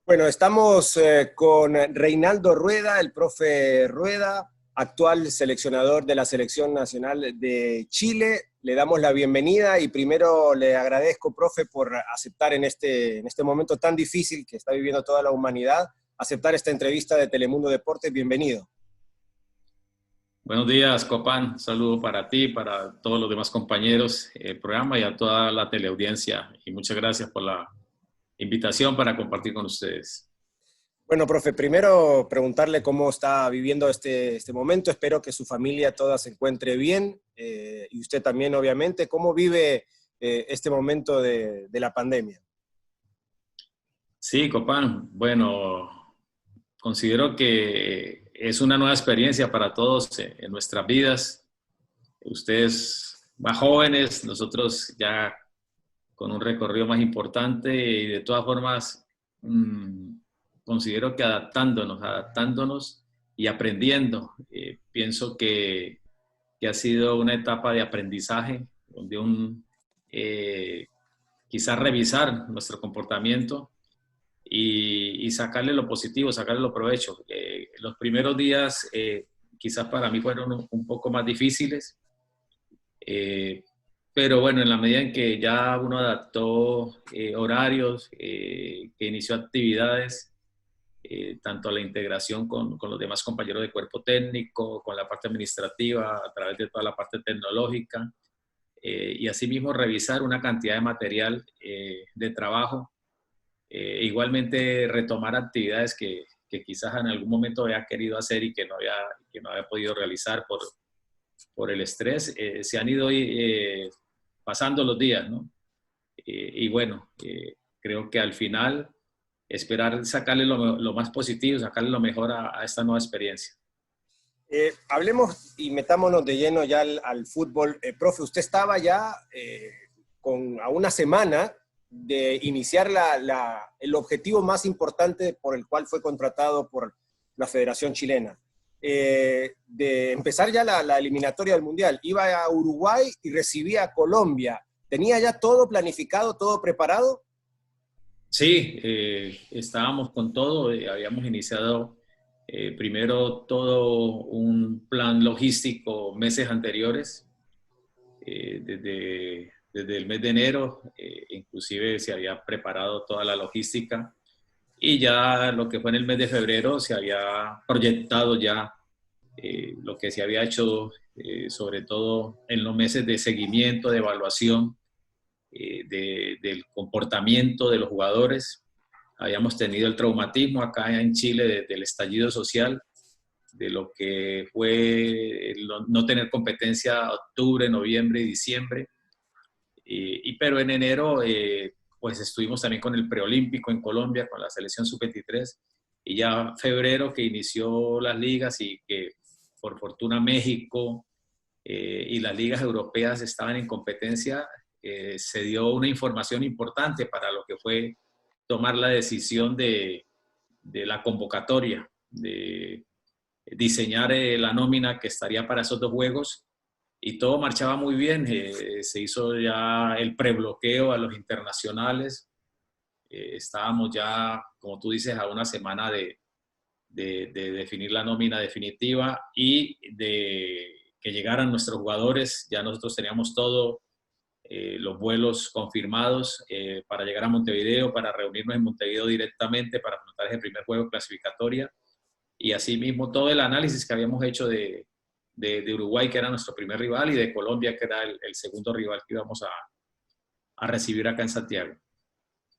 Bueno, estamos con Reinaldo Rueda, el profe Rueda, actual seleccionador de la Selección Nacional de Chile. Le damos la bienvenida y primero le agradezco, profe, por aceptar en este momento tan difícil que está viviendo toda la humanidad, aceptar esta entrevista de Telemundo Deportes. Bienvenido. Buenos días, Copán. Un saludo para ti, para todos los demás compañeros del programa y a toda la teleaudiencia. Y muchas gracias por la invitación para compartir con ustedes. Bueno, profe, primero preguntarle cómo está viviendo este momento. Espero que su familia toda se encuentre bien y usted también, obviamente. ¿Cómo vive este momento de la pandemia? Sí, Copán. Bueno, considero que es una nueva experiencia para todos en nuestras vidas. Ustedes más jóvenes, nosotros ya con un recorrido más importante y de todas formas considero que adaptándonos y aprendiendo. Pienso que ha sido una etapa de aprendizaje, donde quizás revisar nuestro comportamiento y sacarle lo positivo, sacarle lo provecho. Los primeros días quizás para mí fueron un poco más difíciles, pero bueno, en la medida en que ya uno adaptó horarios, que inició actividades, tanto a la integración con los demás compañeros de cuerpo técnico, con la parte administrativa, a través de toda la parte tecnológica, y asimismo revisar una cantidad de material de trabajo, igualmente retomar actividades que quizás en algún momento había querido hacer y que no había podido realizar por el estrés, se han ido pasando los días, ¿no? Y bueno, creo que al final esperar sacarle lo más positivo, sacarle lo mejor a esta nueva experiencia. Hablemos y metámonos de lleno ya al fútbol. Profe, usted estaba ya a una semana de iniciar el objetivo más importante por el cual fue contratado por la Federación Chilena. De empezar ya la eliminatoria del Mundial. Iba a Uruguay y recibía a Colombia. ¿Tenía ya todo planificado, todo preparado? Sí, estábamos con todo, habíamos iniciado primero todo un plan logístico meses anteriores, desde el mes de enero, inclusive se había preparado toda la logística y ya lo que fue en el mes de febrero se había proyectado ya lo que se había hecho, sobre todo en los meses de seguimiento, de evaluación del comportamiento de los jugadores. Habíamos tenido el traumatismo acá en Chile del estallido social, de lo que fue no tener competencia octubre, noviembre y diciembre. Pero en enero, pues estuvimos también con el preolímpico en Colombia, con la selección sub-23, y ya febrero que inició las ligas y que por fortuna México y las ligas europeas estaban en competencia, se dio una información importante para lo que fue tomar la decisión de la convocatoria, de diseñar la nómina que estaría para esos dos juegos, y todo marchaba muy bien. Se hizo ya el prebloqueo a los internacionales. Estábamos ya, como tú dices, a una semana de definir la nómina definitiva y de que llegaran nuestros jugadores. Ya nosotros teníamos todo, los vuelos confirmados para llegar a Montevideo, para reunirnos en Montevideo directamente para afrontar ese primer juego clasificatoria, y asimismo todo el análisis que habíamos hecho de Uruguay, que era nuestro primer rival, y de Colombia, que era el segundo rival que íbamos a recibir acá en Santiago.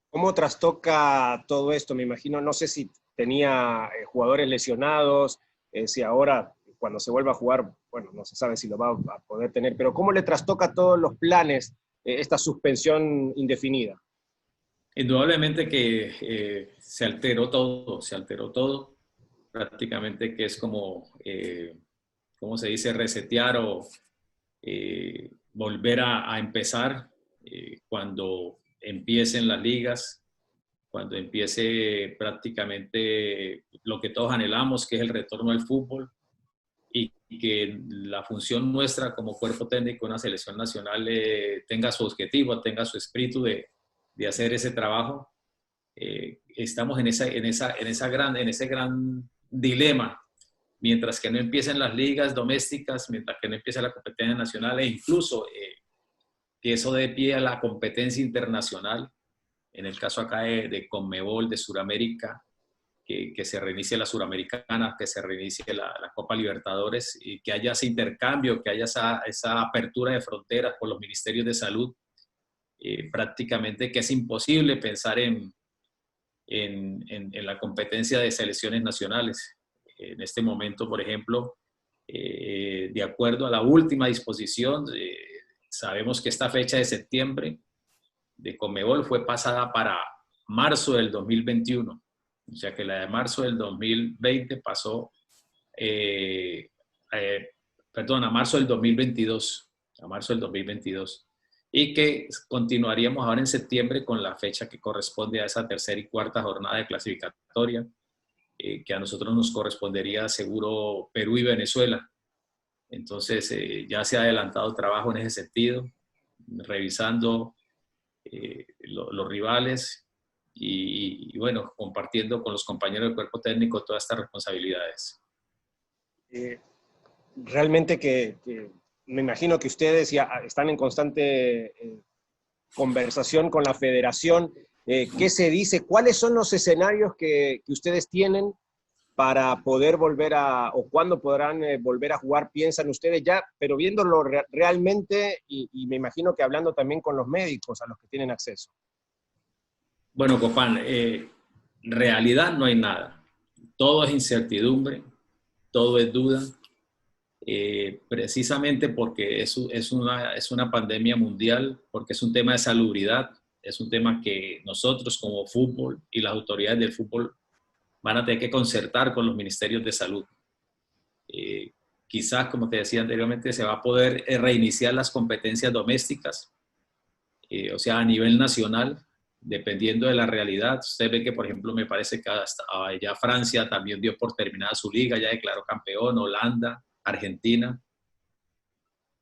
¿Cómo trastoca todo esto? Me imagino, no sé si tenía jugadores lesionados, si ahora cuando se vuelva a jugar, bueno, no se sabe si lo va a poder tener, pero ¿cómo le trastoca todos los planes esta suspensión indefinida? Indudablemente que se alteró todo, prácticamente que es como, ¿cómo se dice? Resetear o volver a empezar cuando empiecen las ligas, cuando empiece prácticamente lo que todos anhelamos, que es el retorno al fútbol, y que la función nuestra como cuerpo técnico de una selección nacional tenga su objetivo, tenga su espíritu de hacer ese trabajo. estamos en ese gran dilema, mientras que no empiecen las ligas domésticas, mientras que no empiece la competencia nacional, e incluso que eso dé pie a la competencia internacional, en el caso acá de Conmebol, de Sudamérica, que se reinicie la Suramericana, que se reinicie la Copa Libertadores, y que haya ese intercambio, que haya esa apertura de fronteras por los ministerios de salud, prácticamente que es imposible pensar en la competencia de selecciones nacionales. En este momento, por ejemplo, de acuerdo a la última disposición, sabemos que esta fecha de septiembre de Conmebol fue pasada para marzo del 2021. O sea que la de marzo del 2020 pasó, a marzo del 2022. A marzo del 2022. Y que continuaríamos ahora en septiembre con la fecha que corresponde a esa tercera y cuarta jornada de clasificatoria, que a nosotros nos correspondería seguro Perú y Venezuela. Entonces ya se ha adelantado trabajo en ese sentido, revisando los rivales y bueno, compartiendo con los compañeros del cuerpo técnico todas estas responsabilidades. Realmente que me imagino que ustedes ya están en constante conversación con la federación. ¿Qué se dice? ¿Cuáles son los escenarios que ustedes tienen para poder volver o cuándo podrán volver a jugar, piensan ustedes ya, pero viéndolo realmente y me imagino que hablando también con los médicos a los que tienen acceso? Bueno, Copán, realidad no hay nada. Todo es incertidumbre, todo es duda, precisamente porque es una pandemia mundial, porque es un tema de salubridad, es un tema que nosotros como fútbol y las autoridades del fútbol van a tener que concertar con los ministerios de salud. Quizás, como te decía anteriormente, se va a poder reiniciar las competencias domésticas, o sea, a nivel nacional, dependiendo de la realidad. Usted ve que, por ejemplo, me parece que hasta ya Francia también dio por terminada su liga, ya declaró campeón, Holanda, Argentina.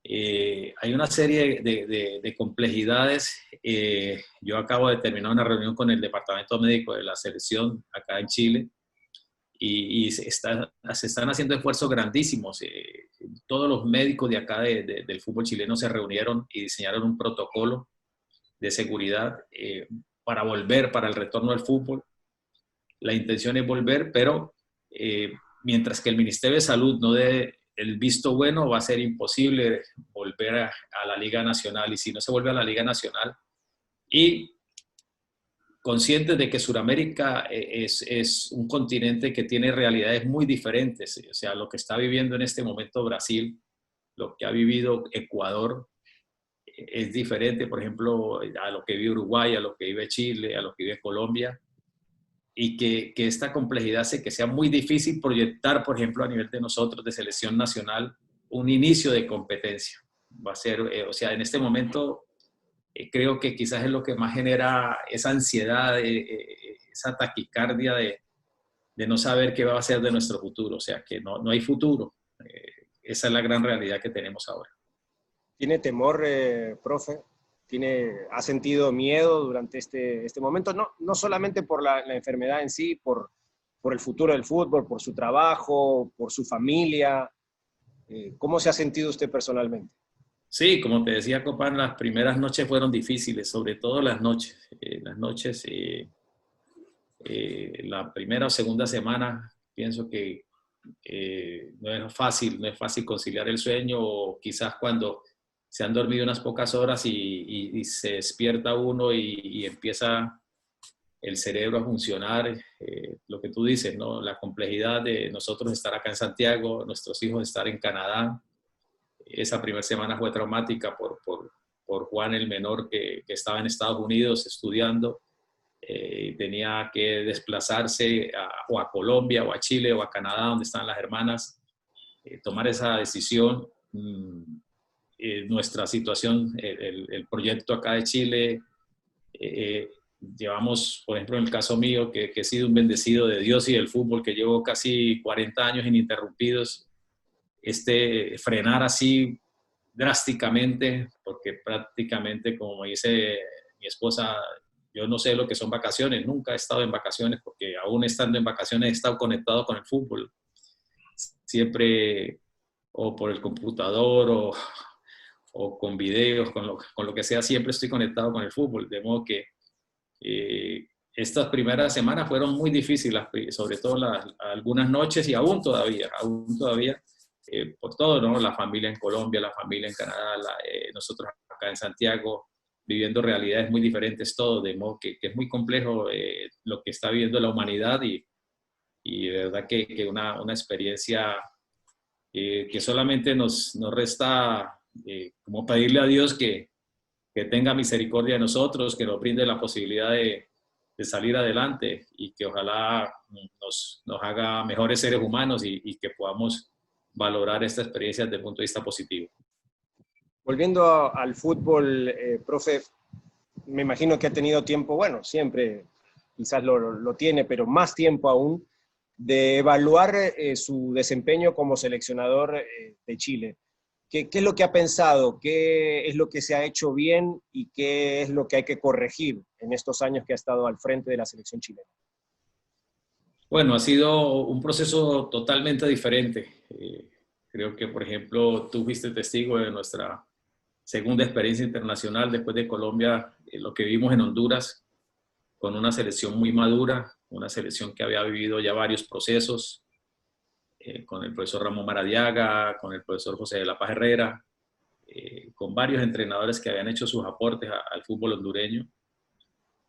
Hay una serie de complejidades. Yo acabo de terminar una reunión con el departamento médico de la selección acá en Chile y se están haciendo esfuerzos grandísimos. Todos los médicos de acá del fútbol chileno se reunieron y diseñaron un protocolo de seguridad para volver, para el retorno al fútbol. La intención es volver, pero mientras que el Ministerio de Salud no dé el visto bueno, va a ser imposible volver a la Liga Nacional. Y si no se vuelve a la Liga Nacional, y conscientes de que Sudamérica es un continente que tiene realidades muy diferentes, o sea, lo que está viviendo en este momento Brasil, lo que ha vivido Ecuador, es diferente, por ejemplo, a lo que vive Uruguay, a lo que vive Chile, a lo que vive Colombia, y que esta complejidad hace que sea muy difícil proyectar, por ejemplo, a nivel de nosotros, de selección nacional, un inicio de competencia. Va a ser, o sea, en este momento creo que quizás es lo que más genera esa ansiedad, esa taquicardia de no saber qué va a ser de nuestro futuro, o sea, que no hay futuro. Esa es la gran realidad que tenemos ahora. ¿Tiene temor, profe? ¿Ha sentido miedo durante este momento? No solamente por la enfermedad en sí, por el futuro del fútbol, por su trabajo, por su familia. ¿Cómo se ha sentido usted personalmente? Sí, como te decía, Copán, las primeras noches fueron difíciles, sobre todo las noches. La primera o segunda semana, pienso que no es fácil conciliar el sueño, o quizás cuando se han dormido unas pocas horas y se despierta uno y empieza el cerebro a funcionar, lo que tú dices, ¿no? La complejidad de nosotros estar acá en Santiago, nuestros hijos estar en Canadá. Esa primera semana fue traumática por Juan el menor, que estaba en Estados Unidos estudiando. Tenía que desplazarse o a Colombia o a Chile o a Canadá, donde están las hermanas, tomar esa decisión. Nuestra situación, el proyecto acá de Chile, llevamos, por ejemplo, en el caso mío, que he sido un bendecido de Dios y del fútbol, que llevo casi 40 años ininterrumpidos, frenar así drásticamente, porque prácticamente, como me dice mi esposa, yo no sé lo que son vacaciones, nunca he estado en vacaciones, porque aún estando en vacaciones he estado conectado con el fútbol. Siempre o por el computador o con videos, con lo que sea, siempre estoy conectado con el fútbol. De modo que estas primeras semanas fueron muy difíciles, sobre todo algunas noches y aún todavía, por todo, ¿no? La familia en Colombia, la familia en Canadá, nosotros acá en Santiago, viviendo realidades muy diferentes todos, de modo que es muy complejo lo que está viviendo la humanidad y de verdad que una experiencia que solamente nos resta como pedirle a Dios que tenga misericordia de nosotros, que nos brinde la posibilidad de salir adelante y que ojalá nos haga mejores seres humanos y que podamos valorar esta experiencia desde el punto de vista positivo. Volviendo al fútbol, profe, me imagino que ha tenido tiempo, bueno, siempre quizás lo tiene, pero más tiempo aún, de evaluar su desempeño como seleccionador de Chile. ¿Qué es lo que ha pensado? ¿Qué es lo que se ha hecho bien y qué es lo que hay que corregir en estos años que ha estado al frente de la selección chilena? Bueno, ha sido un proceso totalmente diferente. Creo que, por ejemplo, tú fuiste testigo de nuestra segunda experiencia internacional después de Colombia, lo que vimos en Honduras, con una selección muy madura, una selección que había vivido ya varios procesos, con el profesor Ramón Maradiaga, con el profesor José de la Paz Herrera, con varios entrenadores que habían hecho sus aportes al fútbol hondureño.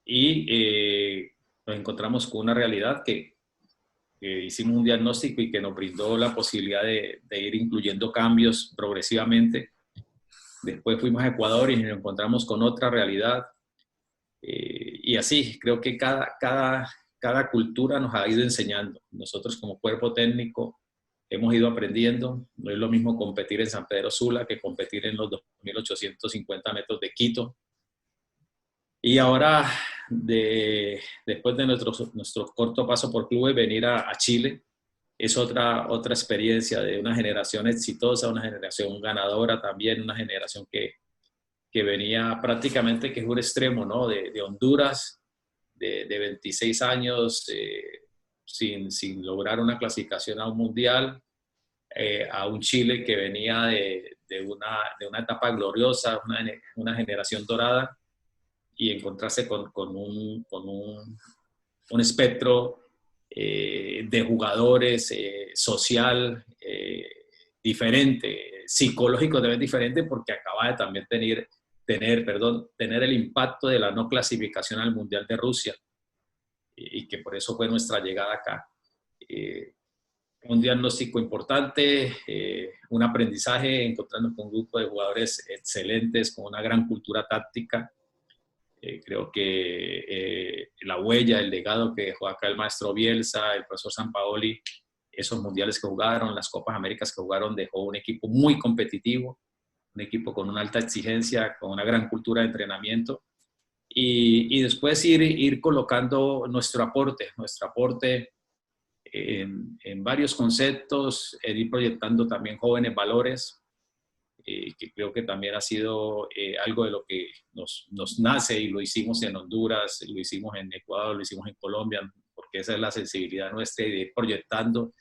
Y nos encontramos con una realidad que hicimos un diagnóstico y que nos brindó la posibilidad de ir incluyendo cambios progresivamente. Después fuimos a Ecuador y nos encontramos con otra realidad. Y así, creo que cada cultura nos ha ido enseñando. Nosotros como cuerpo técnico hemos ido aprendiendo. No es lo mismo competir en San Pedro Sula que competir en los 2.850 metros de Quito. Y ahora, después de nuestro corto paso por clubes, venir a Chile es otra experiencia de una generación exitosa, una generación ganadora también, una generación que venía prácticamente, que es un extremo, ¿no? De Honduras, de 26 años, sin lograr una clasificación a un mundial, a un Chile que venía de una etapa gloriosa, una generación dorada, y encontrarse con un espectro de jugadores social diferente, psicológico también diferente, porque acaba de también tener el impacto de la no clasificación al Mundial de Rusia, y que por eso fue nuestra llegada acá. Un diagnóstico importante, un aprendizaje, encontrarnos con un grupo de jugadores excelentes, con una gran cultura táctica. Creo que la huella, el legado que dejó acá el maestro Bielsa, el profesor Sampaoli, esos mundiales que jugaron, las Copas Américas que jugaron, dejó un equipo muy competitivo, un equipo con una alta exigencia, con una gran cultura de entrenamiento, y después ir colocando nuestro aporte en varios conceptos, ir proyectando también jóvenes valores, que creo que también ha sido algo de lo que nos nace, y lo hicimos en Honduras, lo hicimos en Ecuador, lo hicimos en Colombia, porque esa es la sensibilidad nuestra, y de ir proyectando,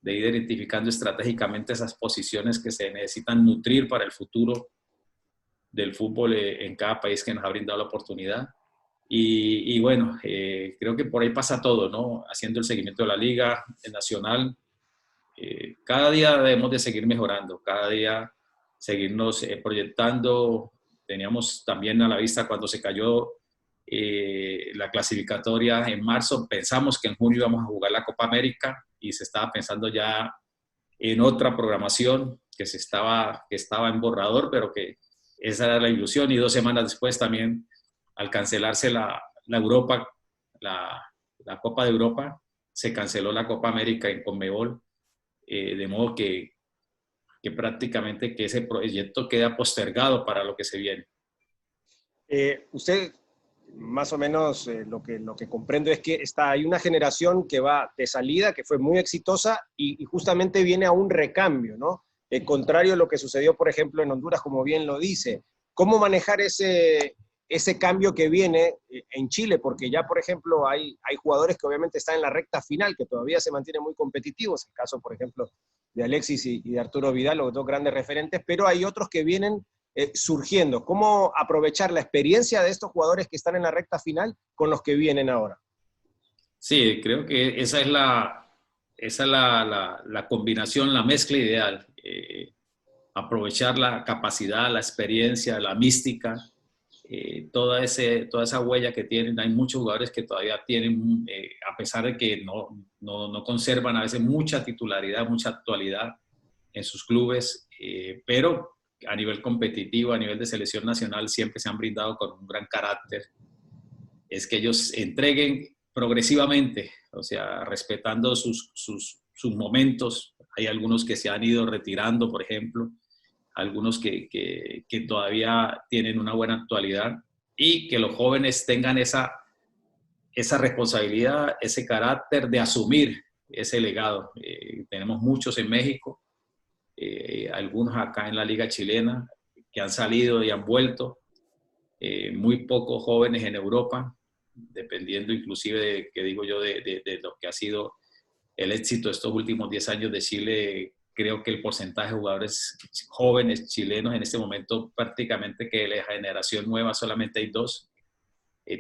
de ir identificando estratégicamente esas posiciones que se necesitan nutrir para el futuro del fútbol en cada país que nos ha brindado la oportunidad. Y bueno, creo que por ahí pasa todo, ¿no? Haciendo el seguimiento de la liga, el nacional. Cada día debemos de seguir mejorando, cada día seguirnos proyectando. Teníamos también a la vista cuando se cayó la clasificatoria en marzo, pensamos que en junio íbamos a jugar la Copa América, y se estaba pensando ya en otra programación que estaba en borrador, pero que esa era la ilusión. Y 2 semanas después también, al cancelarse la Europa, la Copa de Europa, se canceló la Copa América en Conmebol, de modo que prácticamente que ese proyecto queda postergado para lo que se viene. Usted, más o menos, lo que comprendo es que hay una generación que va de salida, que fue muy exitosa, y justamente viene a un recambio, ¿no? Contrario a lo que sucedió, por ejemplo, en Honduras, como bien lo dice. ¿Cómo manejar ese ese cambio que viene en Chile, porque ya, por ejemplo, hay jugadores que obviamente están en la recta final, que todavía se mantienen muy competitivos, el caso, por ejemplo, de Alexis y de Arturo Vidal, los dos grandes referentes, pero hay otros que vienen surgiendo. ¿Cómo aprovechar la experiencia de estos jugadores que están en la recta final con los que vienen ahora? Sí, creo que esa es la combinación, la mezcla ideal. Aprovechar la capacidad, la experiencia, la mística, toda esa huella que tienen. Hay muchos jugadores que todavía tienen, a pesar de que no conservan a veces mucha titularidad, mucha actualidad en sus clubes, pero a nivel competitivo, a nivel de selección nacional, siempre se han brindado con un gran carácter. Es que ellos entreguen progresivamente, o sea, respetando sus momentos. Hay algunos que se han ido retirando, por ejemplo, algunos que todavía tienen una buena actualidad, y que los jóvenes tengan esa responsabilidad, ese carácter de asumir ese legado. Tenemos muchos en México, algunos acá en la Liga Chilena, que han salido y han vuelto, muy pocos jóvenes en Europa, dependiendo inclusive de, que digo yo, de lo que ha sido el éxito de estos últimos 10 años de Chile. Creo que el porcentaje de jugadores jóvenes chilenos en este momento, prácticamente que de la generación nueva solamente hay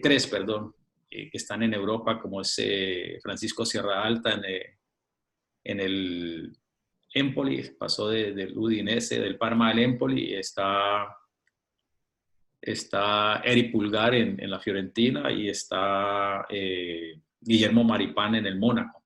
tres, perdón, que están en Europa, como es Francisco Sierra Alta en el Empoli, pasó del Udinese, del Parma al Empoli, y está Eric Pulgar en la Fiorentina, y está Guillermo Maripán en el Mónaco,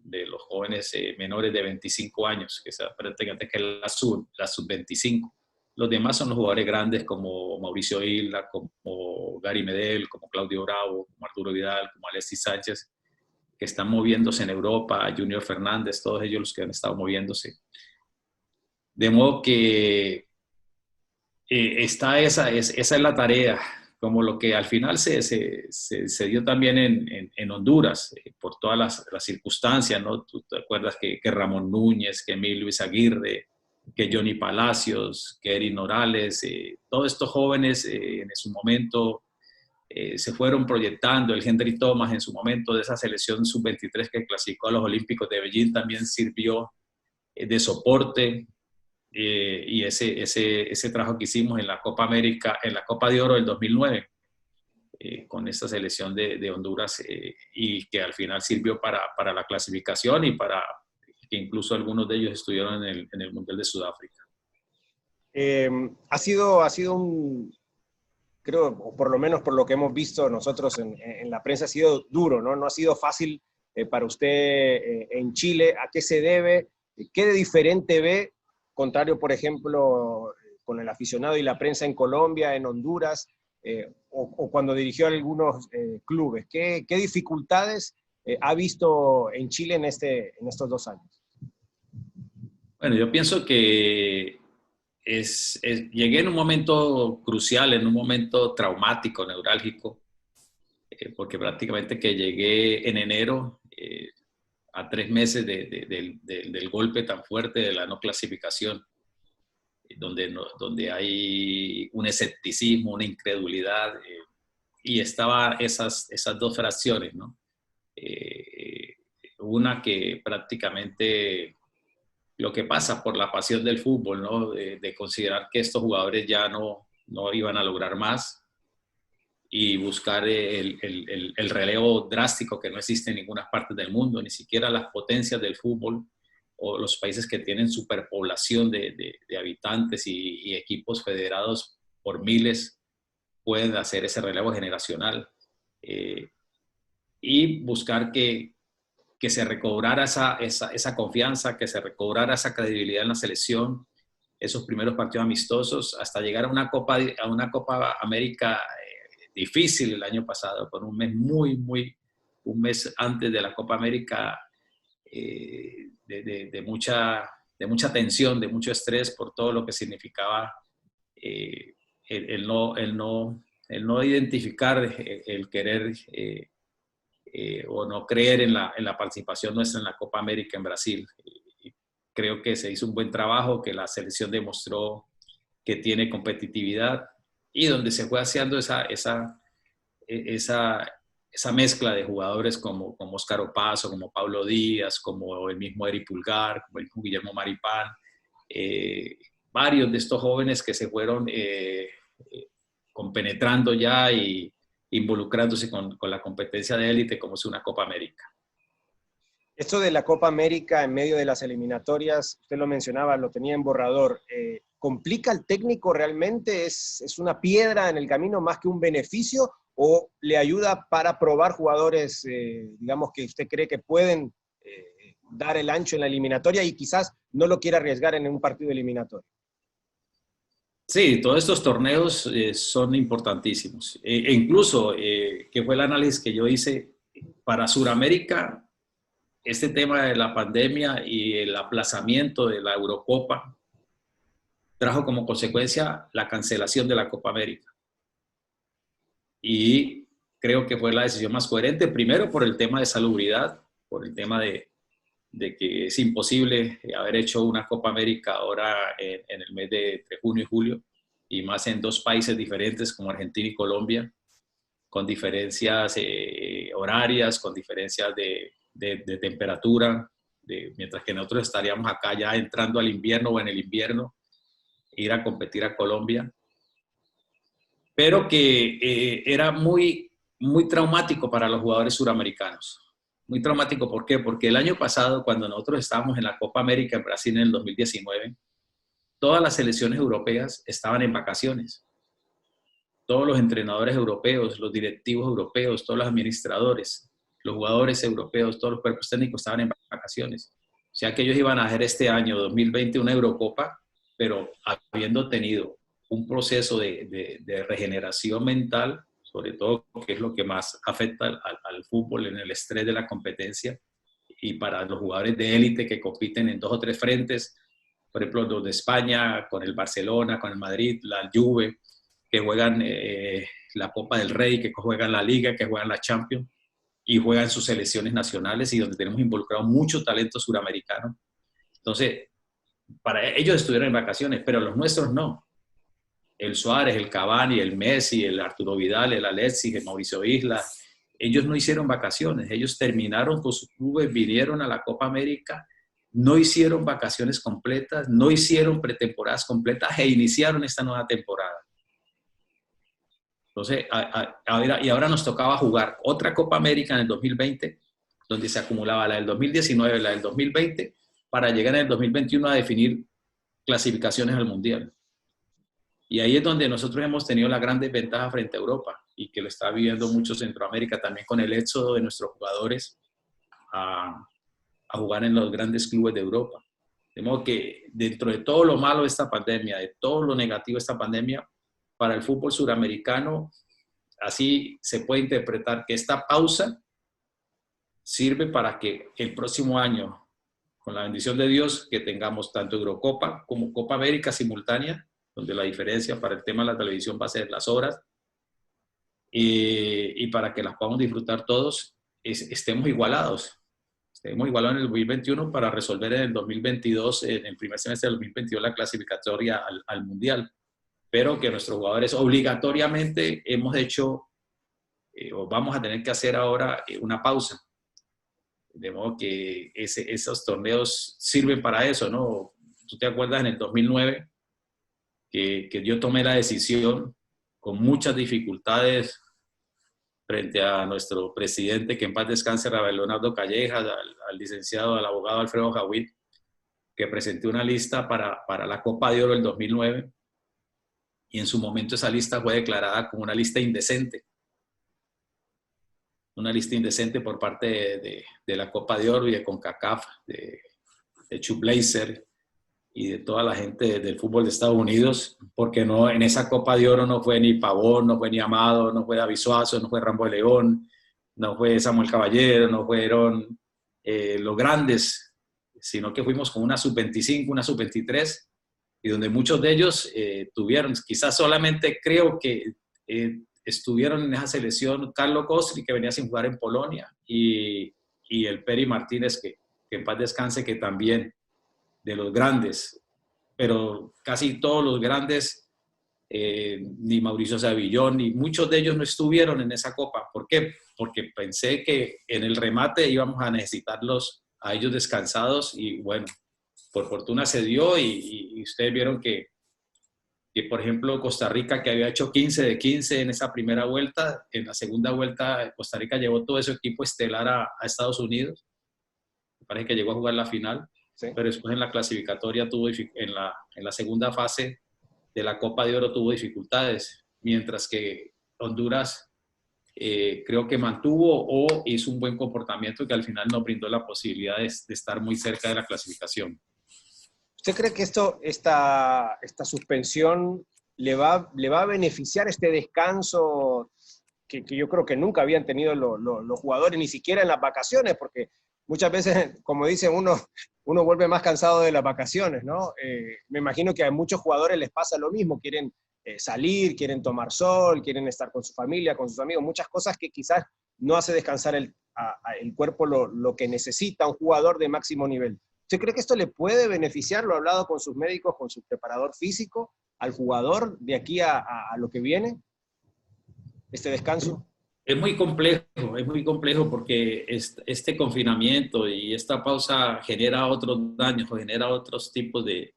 de los jóvenes menores de 25 años, que es prácticamente que la sub-25. Los demás son los jugadores grandes como Mauricio Isla, como Gary Medel, como Claudio Bravo, como Arturo Vidal, como Alexis Sánchez, que están moviéndose en Europa, Junior Fernández, todos ellos los que han estado moviéndose. De modo que esa es la tarea, como lo que al final se dio también en Honduras, por todas las circunstancias, ¿no? Tú te acuerdas que Ramón Núñez, que Emil Luis Aguirre, que Johnny Palacios, que Eric Morales, todos estos jóvenes en su momento se fueron proyectando. El Henry Thomas en su momento, de esa selección sub-23 que clasificó a los Olímpicos de Beijing, también sirvió de soporte. Y ese trabajo que hicimos en la Copa América, en la Copa de Oro del 2009, con esta selección de Honduras, y que al final sirvió para la clasificación, y para que incluso algunos de ellos estuvieron en el Mundial de Sudáfrica. Ha sido un, creo, o por lo menos por lo que hemos visto nosotros en la prensa, ha sido duro, ¿no? No ha sido fácil para usted en Chile. ¿A qué se debe? ¿Qué de diferente ve, contrario, por ejemplo, con el aficionado y la prensa en Colombia, en Honduras, o cuando dirigió algunos clubes? ¿Qué dificultades ha visto en Chile en estos 2 años? Bueno, yo pienso que llegué en un momento crucial, en un momento traumático, neurálgico, porque prácticamente que llegué en enero, a 3 meses del golpe tan fuerte de la no clasificación, donde hay un escepticismo, una incredulidad, y estaba esas dos fracciones, ¿no? Una que prácticamente lo que pasa por la pasión del fútbol, ¿no? De considerar que estos jugadores ya no iban a lograr más, y buscar el relevo drástico que no existe en ninguna parte del mundo. Ni siquiera las potencias del fútbol o los países que tienen superpoblación de habitantes y equipos federados por miles pueden hacer ese relevo generacional, y buscar que se recobrara esa confianza, que se recobrara esa credibilidad en la selección, esos primeros partidos amistosos, hasta llegar a una Copa América difícil el año pasado, por un mes antes de la Copa América, de mucha tensión, de mucho estrés por todo lo que significaba el no identificar, el querer o no creer en la participación nuestra en la Copa América en Brasil. Y creo que se hizo un buen trabajo, que la selección demostró que tiene competitividad, y donde se fue haciendo esa mezcla de jugadores como Óscar Opazo, como Pablo Díaz, como el mismo Eri Pulgar, como el mismo Guillermo Maripán, varios de estos jóvenes que se fueron compenetrando ya y involucrándose con la competencia de élite como es una Copa América. Esto de la Copa América en medio de las eliminatorias, usted lo mencionaba, lo tenía en borrador. ¿Complica al técnico realmente? ¿Es una piedra en el camino más que un beneficio? ¿O le ayuda para probar jugadores, digamos, que usted cree que pueden dar el ancho en la eliminatoria y quizás no lo quiera arriesgar en un partido eliminatorio? Sí, todos estos torneos son importantísimos. Incluso, que fue el análisis que yo hice para Sudamérica, este tema de la pandemia y el aplazamiento de la Eurocopa trajo como consecuencia la cancelación de la Copa América. Y creo que fue la decisión más coherente, primero por el tema de salubridad, por el tema de que es imposible haber hecho una Copa América ahora en el mes de entre junio y julio, y más en dos países diferentes como Argentina y Colombia, con diferencias horarias, con diferencias de temperatura, mientras que nosotros estaríamos acá ya entrando al invierno o en el invierno, ir a competir a Colombia, pero que era muy, muy traumático para los jugadores suramericanos. Muy traumático, ¿por qué? Porque el año pasado, cuando nosotros estábamos en la Copa América en Brasil en el 2019, todas las selecciones europeas estaban en vacaciones. Todos los entrenadores europeos, los directivos europeos, todos los administradores, los jugadores europeos, todos los cuerpos técnicos estaban en vacaciones. O sea que ellos iban a hacer este año 2020 una Eurocopa, pero habiendo tenido un proceso de regeneración mental, sobre todo, que es lo que más afecta al fútbol en el estrés de la competencia, y para los jugadores de élite que compiten en 2 o 3 frentes, por ejemplo, los de España, con el Barcelona, con el Madrid, la Juve, que juegan la Copa del Rey, que juegan la Liga, que juegan la Champions, y juegan sus selecciones nacionales, y donde tenemos involucrado mucho talento suramericano. Entonces, para ellos estuvieron en vacaciones, pero los nuestros no. El Suárez, el Cavani, el Messi, el Arturo Vidal, el Alexis, el Mauricio Isla, ellos no hicieron vacaciones, ellos terminaron con sus clubes, vinieron a la Copa América, no hicieron vacaciones completas, no hicieron pretemporadas completas e iniciaron esta nueva temporada. Entonces, y ahora nos tocaba jugar otra Copa América en el 2020, donde se acumulaba la del 2019, la del 2020, para llegar en el 2021 a definir clasificaciones al Mundial. Y ahí es donde nosotros hemos tenido la gran desventaja frente a Europa, y que lo está viviendo mucho Centroamérica también, con el éxodo de nuestros jugadores a jugar en los grandes clubes de Europa. De modo que dentro de todo lo malo de esta pandemia, de todo lo negativo de esta pandemia, para el fútbol suramericano, así se puede interpretar que esta pausa sirve para que el próximo año, con la bendición de Dios, que tengamos tanto Eurocopa como Copa América simultánea, donde la diferencia para el tema de la televisión va a ser las horas, y para que las podamos disfrutar todos, estemos igualados. Estemos igualados en el 2021 para resolver en el 2022, en el primer semestre del 2022, la clasificatoria al Mundial. Pero que nuestros jugadores obligatoriamente hemos hecho, o vamos a tener que hacer ahora una pausa. De modo que esos torneos sirven para eso, ¿no? ¿Tú te acuerdas en el 2009 que yo tomé la decisión con muchas dificultades frente a nuestro presidente, que en paz descanse, Rafael Leonardo Callejas, al licenciado, al abogado Alfredo Jawid, que presenté una lista para la Copa de Oro del 2009, y en su momento esa lista fue declarada como una lista indecente. Una lista indecente por parte de la Copa de Oro y de CONCACAF, de Chuck Blazer y de toda la gente del fútbol de Estados Unidos, porque no, en esa Copa de Oro no fue ni Pavón, no fue ni Amado, no fue David Suazo, no fue Rambo de León, no fue Samuel Caballero, no fueron los grandes, sino que fuimos con una sub-25, una sub-23, y donde muchos de ellos tuvieron, quizás solamente creo que estuvieron en esa selección Carlo Costri, que venía sin jugar en Polonia, y el Peri Martínez, que en paz descanse, que también de los grandes, pero casi todos los grandes ni Mauricio Savillón, ni muchos de ellos no estuvieron en esa copa. ¿Por qué? Porque pensé que en el remate íbamos a necesitarlos a ellos descansados y bueno, por fortuna se dio y ustedes vieron que, por ejemplo, Costa Rica, que había hecho 15 de 15 en esa primera vuelta, en la segunda vuelta Costa Rica llevó todo ese equipo estelar a Estados Unidos. Me parece que llegó a jugar la final, Sí. pero después en la clasificatoria en la segunda fase de la Copa de Oro tuvo dificultades, mientras que Honduras creo que mantuvo o hizo un buen comportamiento que al final nos brindó la posibilidad de estar muy cerca de la clasificación. ¿Usted cree que esta suspensión le va a beneficiar este descanso que yo creo que nunca habían tenido los jugadores, ni siquiera en las vacaciones? Porque muchas veces, como dicen, uno vuelve más cansado de las vacaciones, ¿no? Me imagino que a muchos jugadores les pasa lo mismo, quieren salir, quieren tomar sol, quieren estar con su familia, con sus amigos, muchas cosas que quizás no hace descansar el cuerpo lo que necesita un jugador de máximo nivel. ¿Usted cree que esto le puede beneficiar? ¿Lo ha hablado con sus médicos, con su preparador físico, al jugador de aquí a lo que viene? ¿Este descanso? Es muy complejo porque este confinamiento y esta pausa genera otros daños, genera otros tipos de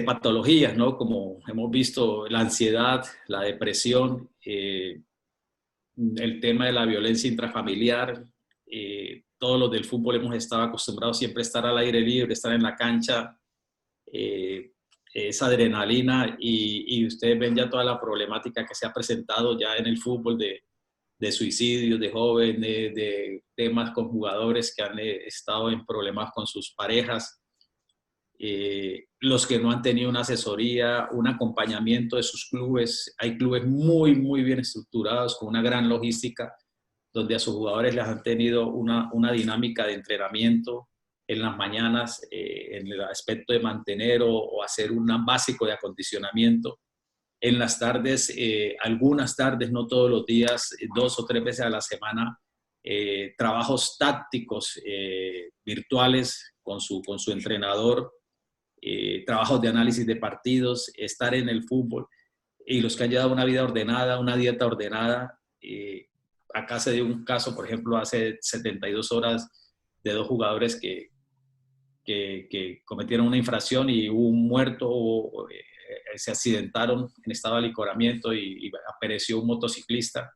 patologías, ¿no? Como hemos visto, la ansiedad, la depresión, el tema de la violencia intrafamiliar. Todos los del fútbol hemos estado acostumbrados siempre a estar al aire libre, estar en la cancha, esa adrenalina y ustedes ven ya toda la problemática que se ha presentado ya en el fútbol de suicidios de jóvenes, de temas con jugadores que han estado en problemas con sus parejas, los que no han tenido una asesoría, un acompañamiento de sus clubes. Hay clubes muy bien estructurados, con una gran logística, donde a sus jugadores les han tenido una dinámica de entrenamiento en las mañanas, en el aspecto de mantener o hacer un básico de acondicionamiento. En las tardes, algunas tardes, no todos los días, 2 o 3 veces a la semana, trabajos tácticos virtuales con su entrenador, trabajos de análisis de partidos, estar en el fútbol. Y los que han llevado una vida ordenada, una dieta ordenada. Acá se dio un caso, por ejemplo, hace 72 horas de 2 jugadores que cometieron una infracción y hubo un muerto, se accidentaron en estado de alicoramiento y pereció un motociclista.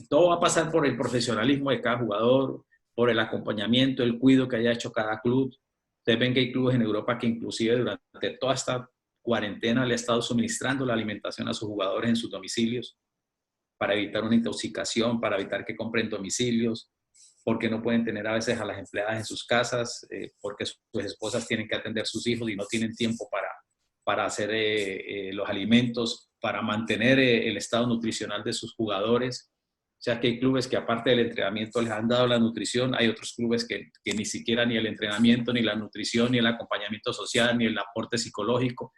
Todo va a pasar por el profesionalismo de cada jugador, por el acompañamiento, el cuidado que haya hecho cada club. Ustedes ven que hay clubes en Europa que inclusive durante toda esta cuarentena le ha estado suministrando la alimentación a sus jugadores en sus domicilios para evitar una intoxicación, para evitar que compren domicilios, porque no pueden tener a veces a las empleadas en sus casas, porque sus esposas tienen que atender a sus hijos y no tienen tiempo para hacer los alimentos, para mantener el estado nutricional de sus jugadores. O sea que hay clubes que aparte del entrenamiento les han dado la nutrición, hay otros clubes que ni siquiera ni el entrenamiento, ni la nutrición, ni el acompañamiento social, ni el aporte psicológico.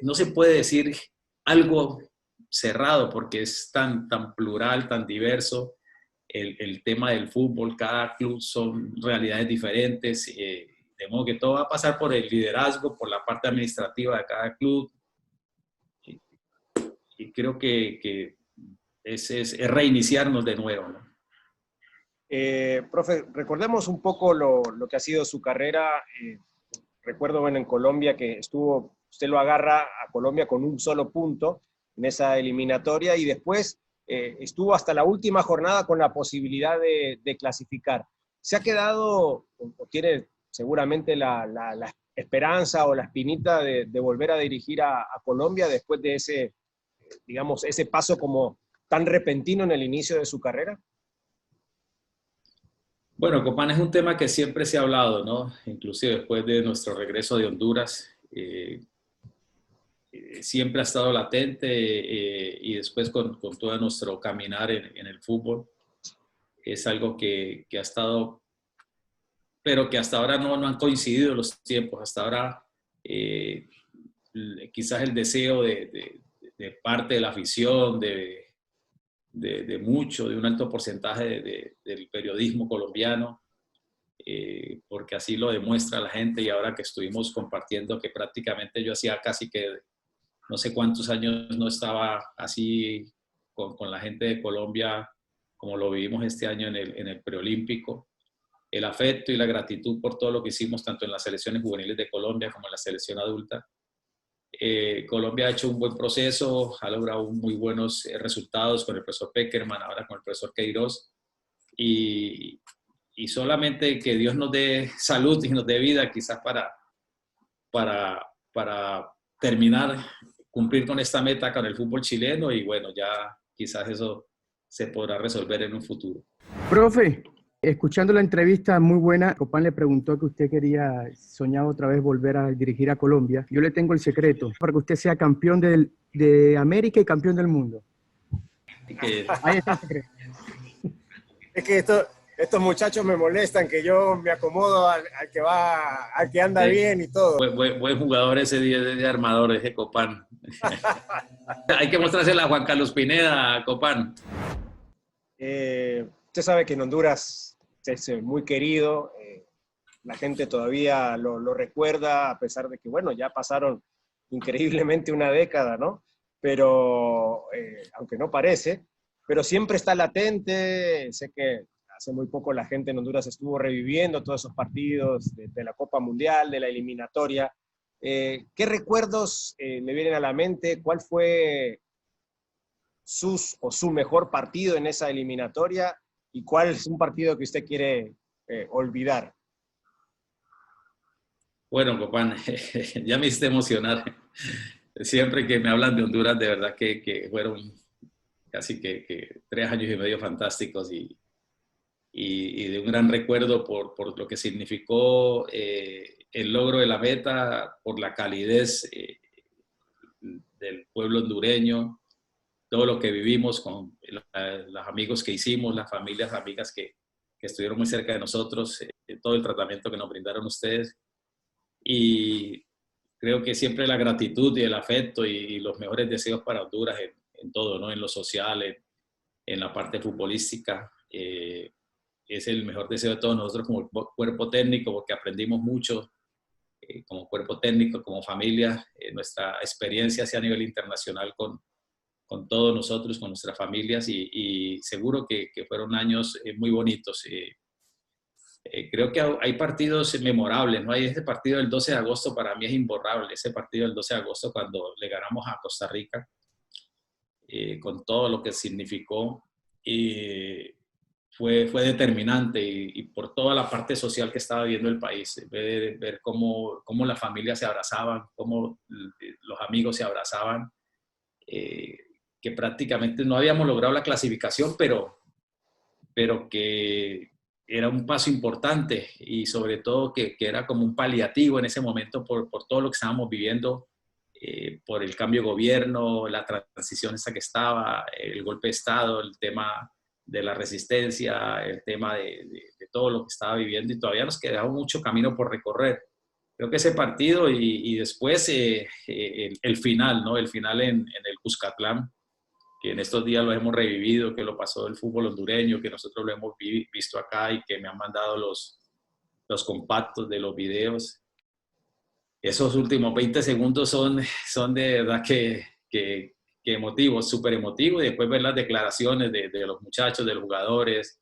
No se puede decir algo cerrado porque es tan plural, tan diverso el tema del fútbol. Cada club son realidades diferentes, de modo que todo va a pasar por el liderazgo, por la parte administrativa de cada club, y creo que es reiniciarnos de nuevo, ¿no? Profe, recordemos un poco lo que ha sido su carrera. Recuerdo, bueno, en Colombia que usted lo agarra a Colombia con un solo punto en esa eliminatoria y después estuvo hasta la última jornada con la posibilidad de clasificar. ¿Se ha quedado, o tiene seguramente la esperanza o la espinita de volver a dirigir a Colombia después de ese, digamos, ese paso como tan repentino en el inicio de su carrera? Bueno, Copán es un tema que siempre se ha hablado, ¿no? Inclusive después de nuestro regreso de Honduras, siempre ha estado latente, y después con todo nuestro caminar en el fútbol. Es algo que ha estado, pero que hasta ahora no han coincidido los tiempos. Hasta ahora quizás el deseo de parte de la afición, de un alto porcentaje del periodismo colombiano, porque así lo demuestra la gente, y ahora que estuvimos compartiendo que prácticamente yo hacía casi que no sé cuántos años no estaba así con la gente de Colombia como lo vivimos este año en el preolímpico. El afecto y la gratitud por todo lo que hicimos, tanto en las selecciones juveniles de Colombia como en la selección adulta. Colombia ha hecho un buen proceso, ha logrado muy buenos resultados con el profesor Peckerman, ahora con el profesor Queiroz, y solamente que Dios nos dé salud y nos dé vida quizás para terminar, cumplir con esta meta con el fútbol chileno, y bueno, ya quizás eso se podrá resolver en un futuro. Profe, escuchando la entrevista muy buena, Copán le preguntó que usted soñaba otra vez volver a dirigir a Colombia. Yo le tengo el secreto para que usted sea campeón de América y campeón del mundo. Ahí está el secreto. Es que estos muchachos me molestan, que yo me acomodo al que anda Sí, bien y todo. Buen jugador ese de armador, ese Copán. Hay que mostrársela a Juan Carlos Pineda, Copán. Usted sabe que en Honduras es muy querido, la gente todavía lo recuerda, a pesar de que, bueno, ya pasaron increíblemente una década, ¿no? Pero, aunque no parece, pero siempre está latente. Sé que hace muy poco la gente en Honduras estuvo reviviendo todos esos partidos de la Copa Mundial, de la eliminatoria. ¿Qué recuerdos le vienen a la mente? ¿Cuál fue su mejor partido en esa eliminatoria? ¿Y cuál es un partido que usted quiere olvidar? Bueno, Copán, ya me hiciste emocionar. Siempre que me hablan de Honduras, de verdad que fueron casi que 3 años y medio fantásticos, y de un gran recuerdo por lo que significó el logro de la meta, por la calidez del pueblo hondureño, todo lo que vivimos con los amigos que hicimos, las familias, amigas que estuvieron muy cerca de nosotros, todo el tratamiento que nos brindaron ustedes. Y creo que siempre la gratitud y el afecto y los mejores deseos para Honduras en todo, ¿no? En lo social, en la parte futbolística. Es el mejor deseo de todos nosotros como cuerpo técnico, porque aprendimos mucho como cuerpo técnico, como familia, nuestra experiencia hacia a nivel internacional con todos nosotros, con nuestras familias, y seguro que fueron años muy bonitos. Creo que hay partidos memorables, ¿no? Hay ese partido del 12 de agosto, para mí es imborrable, ese partido del 12 de agosto cuando le ganamos a Costa Rica, con todo lo que significó. Fue determinante, y por toda la parte social que estaba viviendo el país, ver cómo las familias se abrazaban, cómo los amigos se abrazaban, que prácticamente no habíamos logrado la clasificación, pero que era un paso importante, y sobre todo que era como un paliativo en ese momento por todo lo que estábamos viviendo, por el cambio de gobierno, la transición esa que estaba, el golpe de Estado, el tema de la resistencia, el tema de todo lo que estaba viviendo, y todavía nos quedaba mucho camino por recorrer. Creo que ese partido y después el final, ¿no? El final en el Cuscatlán, que en estos días lo hemos revivido, que lo pasó el fútbol hondureño, que nosotros lo hemos visto acá, y que me han mandado los compactos de los videos. Esos últimos 20 segundos son de verdad que emotivos, súper emotivos, y después ver las declaraciones de los muchachos, de los jugadores.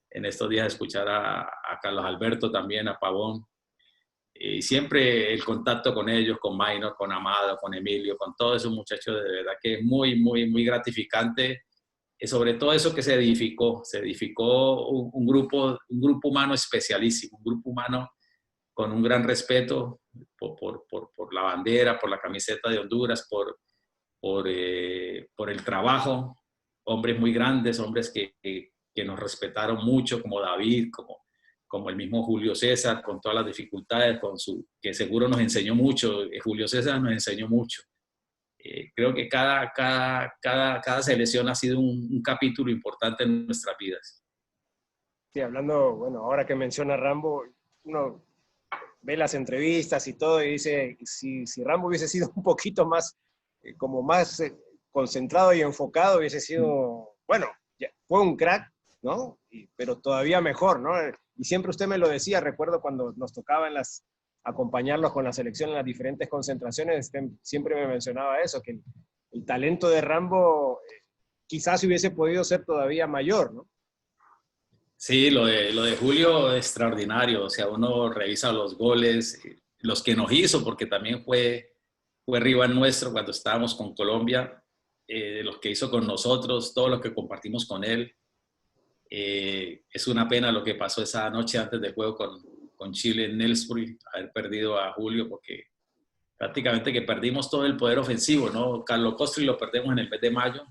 En estos días escuchar a Carlos Alberto también, a Pavón, y siempre el contacto con ellos, con Maynor, con Amado, con Emilio, con todos esos muchachos, de verdad que es muy, muy, muy gratificante. Sobre todo eso que se edificó un grupo humano especialísimo, un grupo humano con un gran respeto por la bandera, por la camiseta de Honduras, por el trabajo, hombres muy grandes, hombres que nos respetaron mucho, como David, como el mismo Julio César, con todas las dificultades, que seguro nos enseñó mucho. Julio César nos enseñó mucho. Creo que cada selección ha sido un capítulo importante en nuestras vidas. Sí, hablando, bueno, ahora que menciona Rambo, uno ve las entrevistas y todo y dice, si Rambo hubiese sido un poquito más, como más concentrado y enfocado, hubiese sido, bueno, ya, fue un crack, ¿no? Pero todavía mejor, ¿no? Y siempre usted me lo decía, recuerdo cuando nos tocaba acompañarlos con la selección en las diferentes concentraciones, siempre me mencionaba eso, que el talento de Rambo quizás hubiese podido ser todavía mayor, ¿no? Sí, lo de Julio es extraordinario. O sea, uno revisa los goles, los que nos hizo, porque también fue rival nuestro cuando estábamos con Colombia, los que hizo con nosotros, todo lo que compartimos con él. Es una pena lo que pasó esa noche antes del juego con Chile en Nelsbury, haber perdido a Julio, porque prácticamente que perdimos todo el poder ofensivo, ¿no? Carlos Costri lo perdemos en el mes de mayo.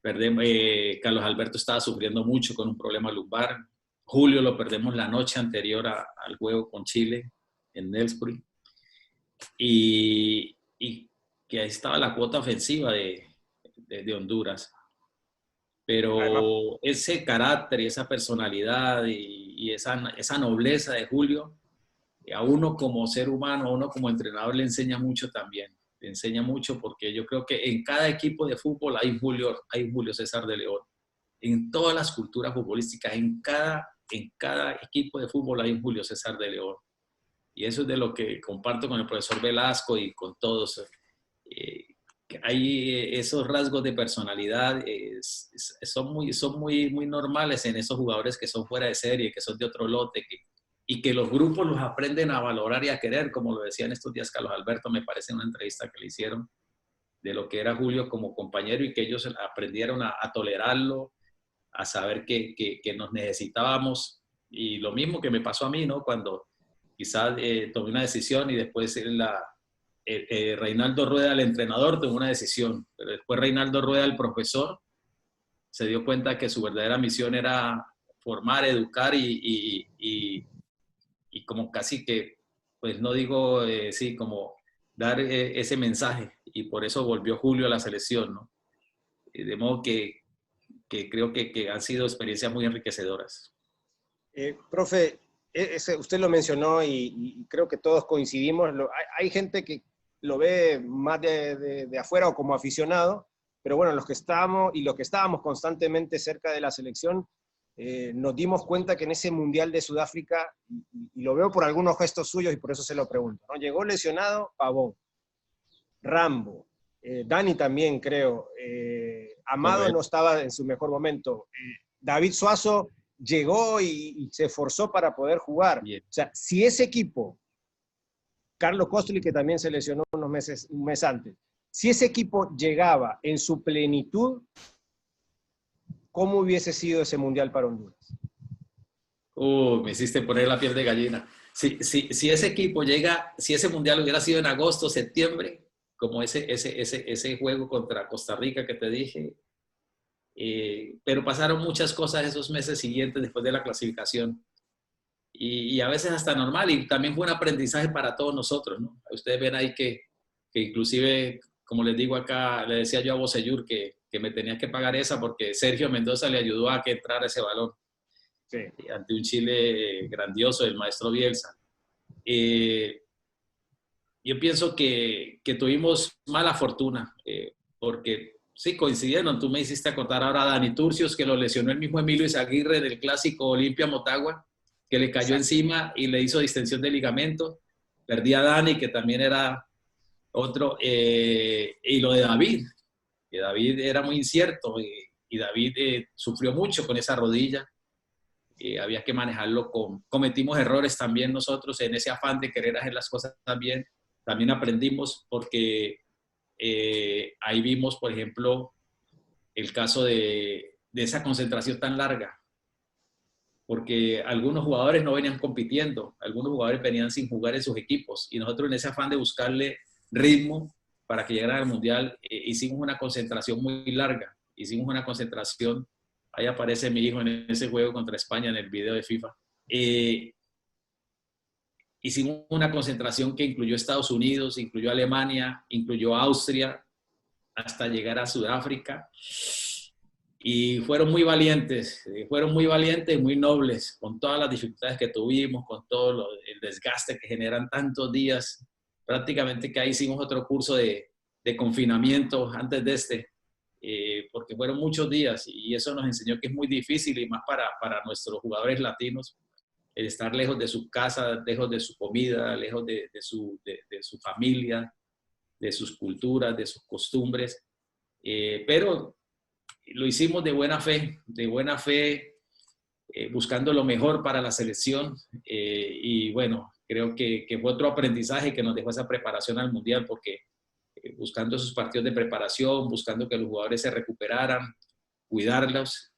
Carlos Alberto estaba sufriendo mucho con un problema lumbar. Julio lo perdemos la noche anterior al juego con Chile en Nelsbury. Y que ahí estaba la cuota ofensiva de Honduras. Pero ese carácter y esa personalidad y esa nobleza de Julio, a uno como ser humano, a uno como entrenador le enseña mucho también. Le enseña mucho porque yo creo que en cada equipo de fútbol hay Julio César de León. En todas las culturas futbolísticas, en cada equipo de fútbol hay un Julio César de León. Y eso es de lo que comparto con el profesor Velasco y con todos. Hay esos rasgos de personalidad, son muy normales en esos jugadores que son fuera de serie, que son de otro lote, y que los grupos los aprenden a valorar y a querer, como lo decía en estos días Carlos Alberto, me parece en una entrevista que le hicieron, de lo que era Julio como compañero, y que ellos aprendieron a tolerarlo, a saber que nos necesitábamos. Y lo mismo que me pasó a mí, ¿no? Cuando quizás tomé una decisión y después Reinaldo Rueda, el entrenador, tomó una decisión, pero después Reinaldo Rueda, el profesor, se dio cuenta que su verdadera misión era formar, educar y como casi que, pues no digo, sí, como dar ese mensaje, y por eso volvió Julio a la selección, ¿no? De modo que creo que han sido experiencias muy enriquecedoras. Profe, usted lo mencionó y creo que todos coincidimos. Hay gente que lo ve más de afuera o como aficionado, pero bueno, los que estábamos constantemente cerca de la selección, nos dimos cuenta que en ese Mundial de Sudáfrica, y lo veo por algunos gestos suyos y por eso se lo pregunto, ¿no? Llegó lesionado Pavón, Rambo, Dani también creo, Amado no estaba en su mejor momento, David Suazo llegó y se esforzó para poder jugar. Bien. O sea, si ese equipo, Carlos Costri, que también se lesionó un mes antes, si ese equipo llegaba en su plenitud, ¿cómo hubiese sido ese Mundial para Honduras? Me hiciste poner la piel de gallina. Si ese equipo llega, si ese Mundial hubiera sido en agosto, septiembre, como ese juego contra Costa Rica que te dije, pero pasaron muchas cosas esos meses siguientes después de la clasificación, y a veces hasta normal, y también fue un aprendizaje para todos nosotros, ¿no? Ustedes ven ahí que inclusive, como les digo acá, le decía yo a Bocellur que me tenía que pagar esa porque Sergio Mendoza le ayudó a que entrara ese balón, sí, ante un Chile grandioso del maestro Bielsa. Yo pienso que tuvimos mala fortuna, porque sí, coincidieron. Tú me hiciste acordar ahora a Dani Turcios, que lo lesionó el mismo Emilio Izaguirre del clásico Olimpia Motagua, que le cayó encima y le hizo distensión de ligamento. Perdí a Dani, que también era otro. Y lo de David, que David era muy incierto, y David sufrió mucho con esa rodilla. Había que manejarlo cometimos errores también nosotros en ese afán de querer hacer las cosas bien. También aprendimos porque ahí vimos, por ejemplo, el caso de esa concentración tan larga, porque algunos jugadores no venían compitiendo, algunos jugadores venían sin jugar en sus equipos, y nosotros en ese afán de buscarle ritmo para que llegaran al Mundial, hicimos una concentración muy larga, hicimos una concentración, ahí aparece mi hijo en ese juego contra España en el video de FIFA, hicimos una concentración que incluyó Estados Unidos, incluyó Alemania, incluyó Austria, hasta llegar a Sudáfrica. Y fueron muy valientes, muy nobles, con todas las dificultades que tuvimos, con todo el desgaste que generan tantos días. Prácticamente que ahí hicimos otro curso de confinamiento antes de porque fueron muchos días, y eso nos enseñó que es muy difícil, y más para nuestros jugadores latinos, el estar lejos de su casa, lejos de su comida, lejos de su familia, de sus culturas, de sus costumbres, pero lo hicimos de buena fe, buscando lo mejor para la selección, y bueno, creo que fue otro aprendizaje que nos dejó esa preparación al Mundial, porque buscando esos partidos de preparación, buscando que los jugadores se recuperaran, cuidarlos,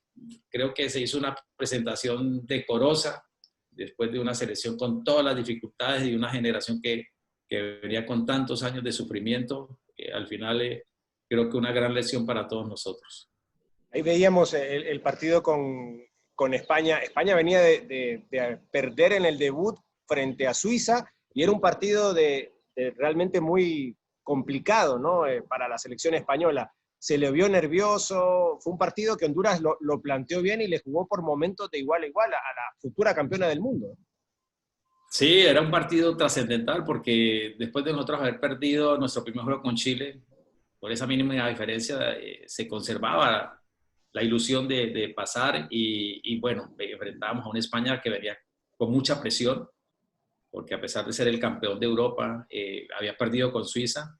creo que se hizo una presentación decorosa después de una selección con todas las dificultades y una generación que venía con tantos años de sufrimiento. Al final creo que una gran lección para todos nosotros. Ahí veíamos el partido con España. España venía de perder en el debut frente a Suiza y era un partido de realmente muy complicado, ¿no? Para la selección española. Se le vio nervioso, fue un partido que Honduras lo planteó bien y le jugó por momentos de igual a igual a la futura campeona del mundo. Sí, era un partido trascendental porque después de nosotros haber perdido nuestro primer juego con Chile, por esa mínima diferencia, se conservaba la ilusión de pasar y bueno, enfrentábamos a una España que venía con mucha presión, porque a pesar de ser el campeón de Europa, había perdido con Suiza,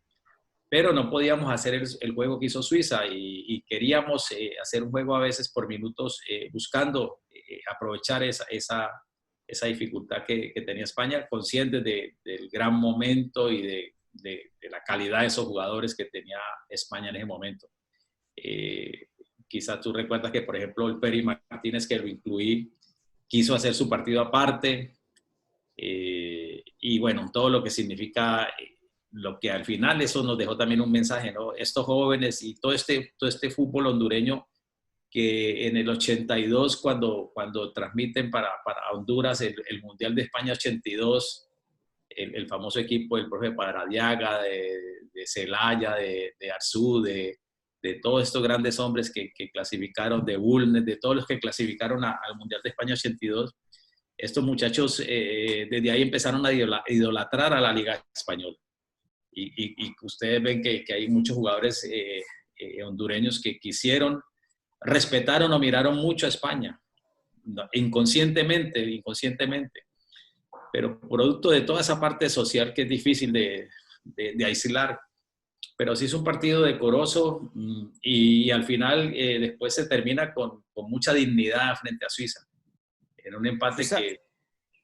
pero no podíamos hacer el juego que hizo Suiza y queríamos hacer un juego a veces por minutos, buscando aprovechar esa dificultad que tenía España, conscientes del gran momento y de la calidad de esos jugadores que tenía España en ese momento. Quizás tú recuerdas que, por ejemplo, el Peri Martínez, que lo incluí, quiso hacer su partido aparte, y bueno, todo lo que significa, lo que al final eso nos dejó también un mensaje, ¿no? Estos jóvenes y todo este fútbol hondureño que en el 82, cuando transmiten para Honduras el Mundial de España 82, el famoso equipo del profe Paradiaga, de Celaya, de Arzú, de todos estos grandes hombres que clasificaron, de Bulnes, de todos los que clasificaron al Mundial de España 82, estos muchachos desde ahí empezaron a idolatrar a la Liga Española. Y ustedes ven que hay muchos jugadores hondureños que respetaron o miraron mucho a España, inconscientemente, pero producto de toda esa parte social que es difícil de aislar. Pero sí es un partido decoroso y al final después se termina con mucha dignidad frente a Suiza. En un empate que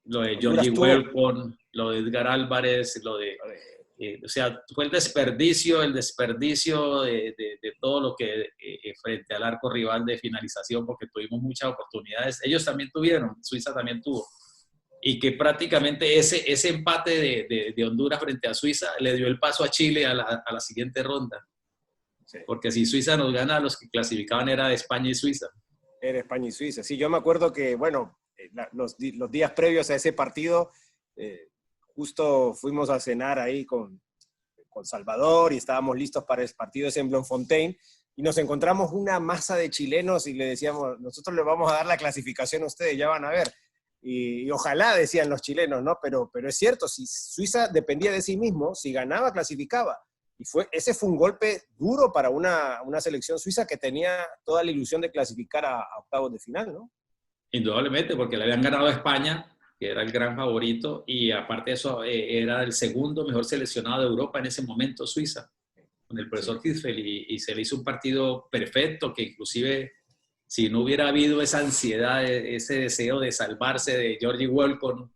lo de Georgie Welcome, lo de Edgar Álvarez, o sea, fue el desperdicio de todo lo que frente al arco rival de finalización, porque tuvimos muchas oportunidades. Ellos también tuvieron, Suiza también tuvo. Y que prácticamente ese empate de Honduras frente a Suiza le dio el paso a Chile a la siguiente ronda. Sí. Porque si Suiza nos gana, los que clasificaban era España y Suiza. Era España y Suiza. Sí, yo me acuerdo que, bueno, los días previos a ese partido, justo fuimos a cenar ahí con Salvador y estábamos listos para el partido ese en Bloemfontein y nos encontramos una masa de chilenos y le decíamos, nosotros le vamos a dar la clasificación a ustedes, ya van a ver. Y ojalá, decían los chilenos, ¿no? Pero es cierto, si Suiza dependía de sí mismo, si ganaba, clasificaba. Y ese fue un golpe duro para una selección suiza que tenía toda la ilusión de clasificar a octavos de final, ¿no? Indudablemente, porque le habían ganado a España, que era el gran favorito, y aparte de eso, era el segundo mejor seleccionado de Europa en ese momento, Suiza, con el profesor Hirschfeld, y se le hizo un partido perfecto, que inclusive, si no hubiera habido esa ansiedad, ese deseo de salvarse de Georgie Welcome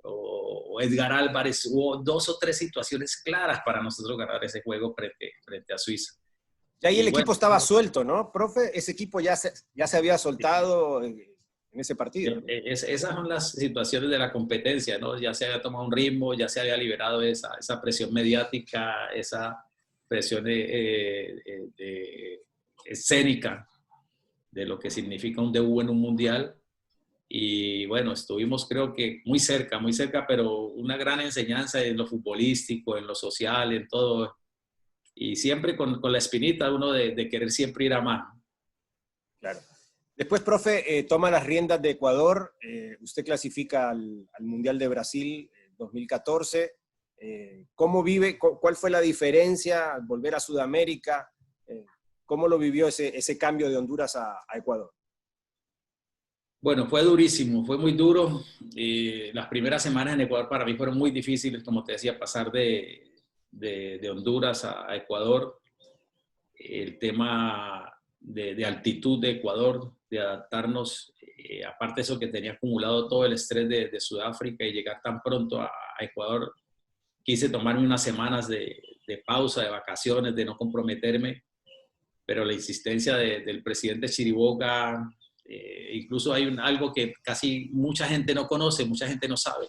o Edgar Álvarez, hubo 2 o 3 situaciones claras para nosotros ganar ese juego frente a Suiza. Y ahí el equipo estaba suelto, ¿no, profe? Ese equipo ya se había soltado en ese partido, ¿no? Esas son las situaciones de la competencia, ¿no? Ya se había tomado un ritmo, ya se había liberado esa presión mediática, esa presión escénica de lo que significa un debut en un mundial. Y bueno, estuvimos creo que muy cerca, pero una gran enseñanza en lo futbolístico, en lo social, en todo. Y siempre con la espinita uno de querer siempre ir a más. Claro. Después, profe, toma las riendas de Ecuador. Usted clasifica al Mundial de Brasil 2014. ¿Cómo vive? ¿Cuál fue la diferencia al volver a Sudamérica? ¿Cómo lo vivió ese cambio de Honduras a Ecuador? Bueno, fue durísimo, fue muy duro. Las primeras semanas en Ecuador para mí fueron muy difíciles, como te decía, pasar de Honduras a Ecuador. El tema de altitud de Ecuador, de adaptarnos, aparte de eso que tenía acumulado todo el estrés de Sudáfrica y llegar tan pronto a Ecuador, quise tomarme unas semanas de pausa, de vacaciones, de no comprometerme, pero la insistencia del presidente Chiriboga, incluso hay algo que casi mucha gente no conoce, mucha gente no sabe.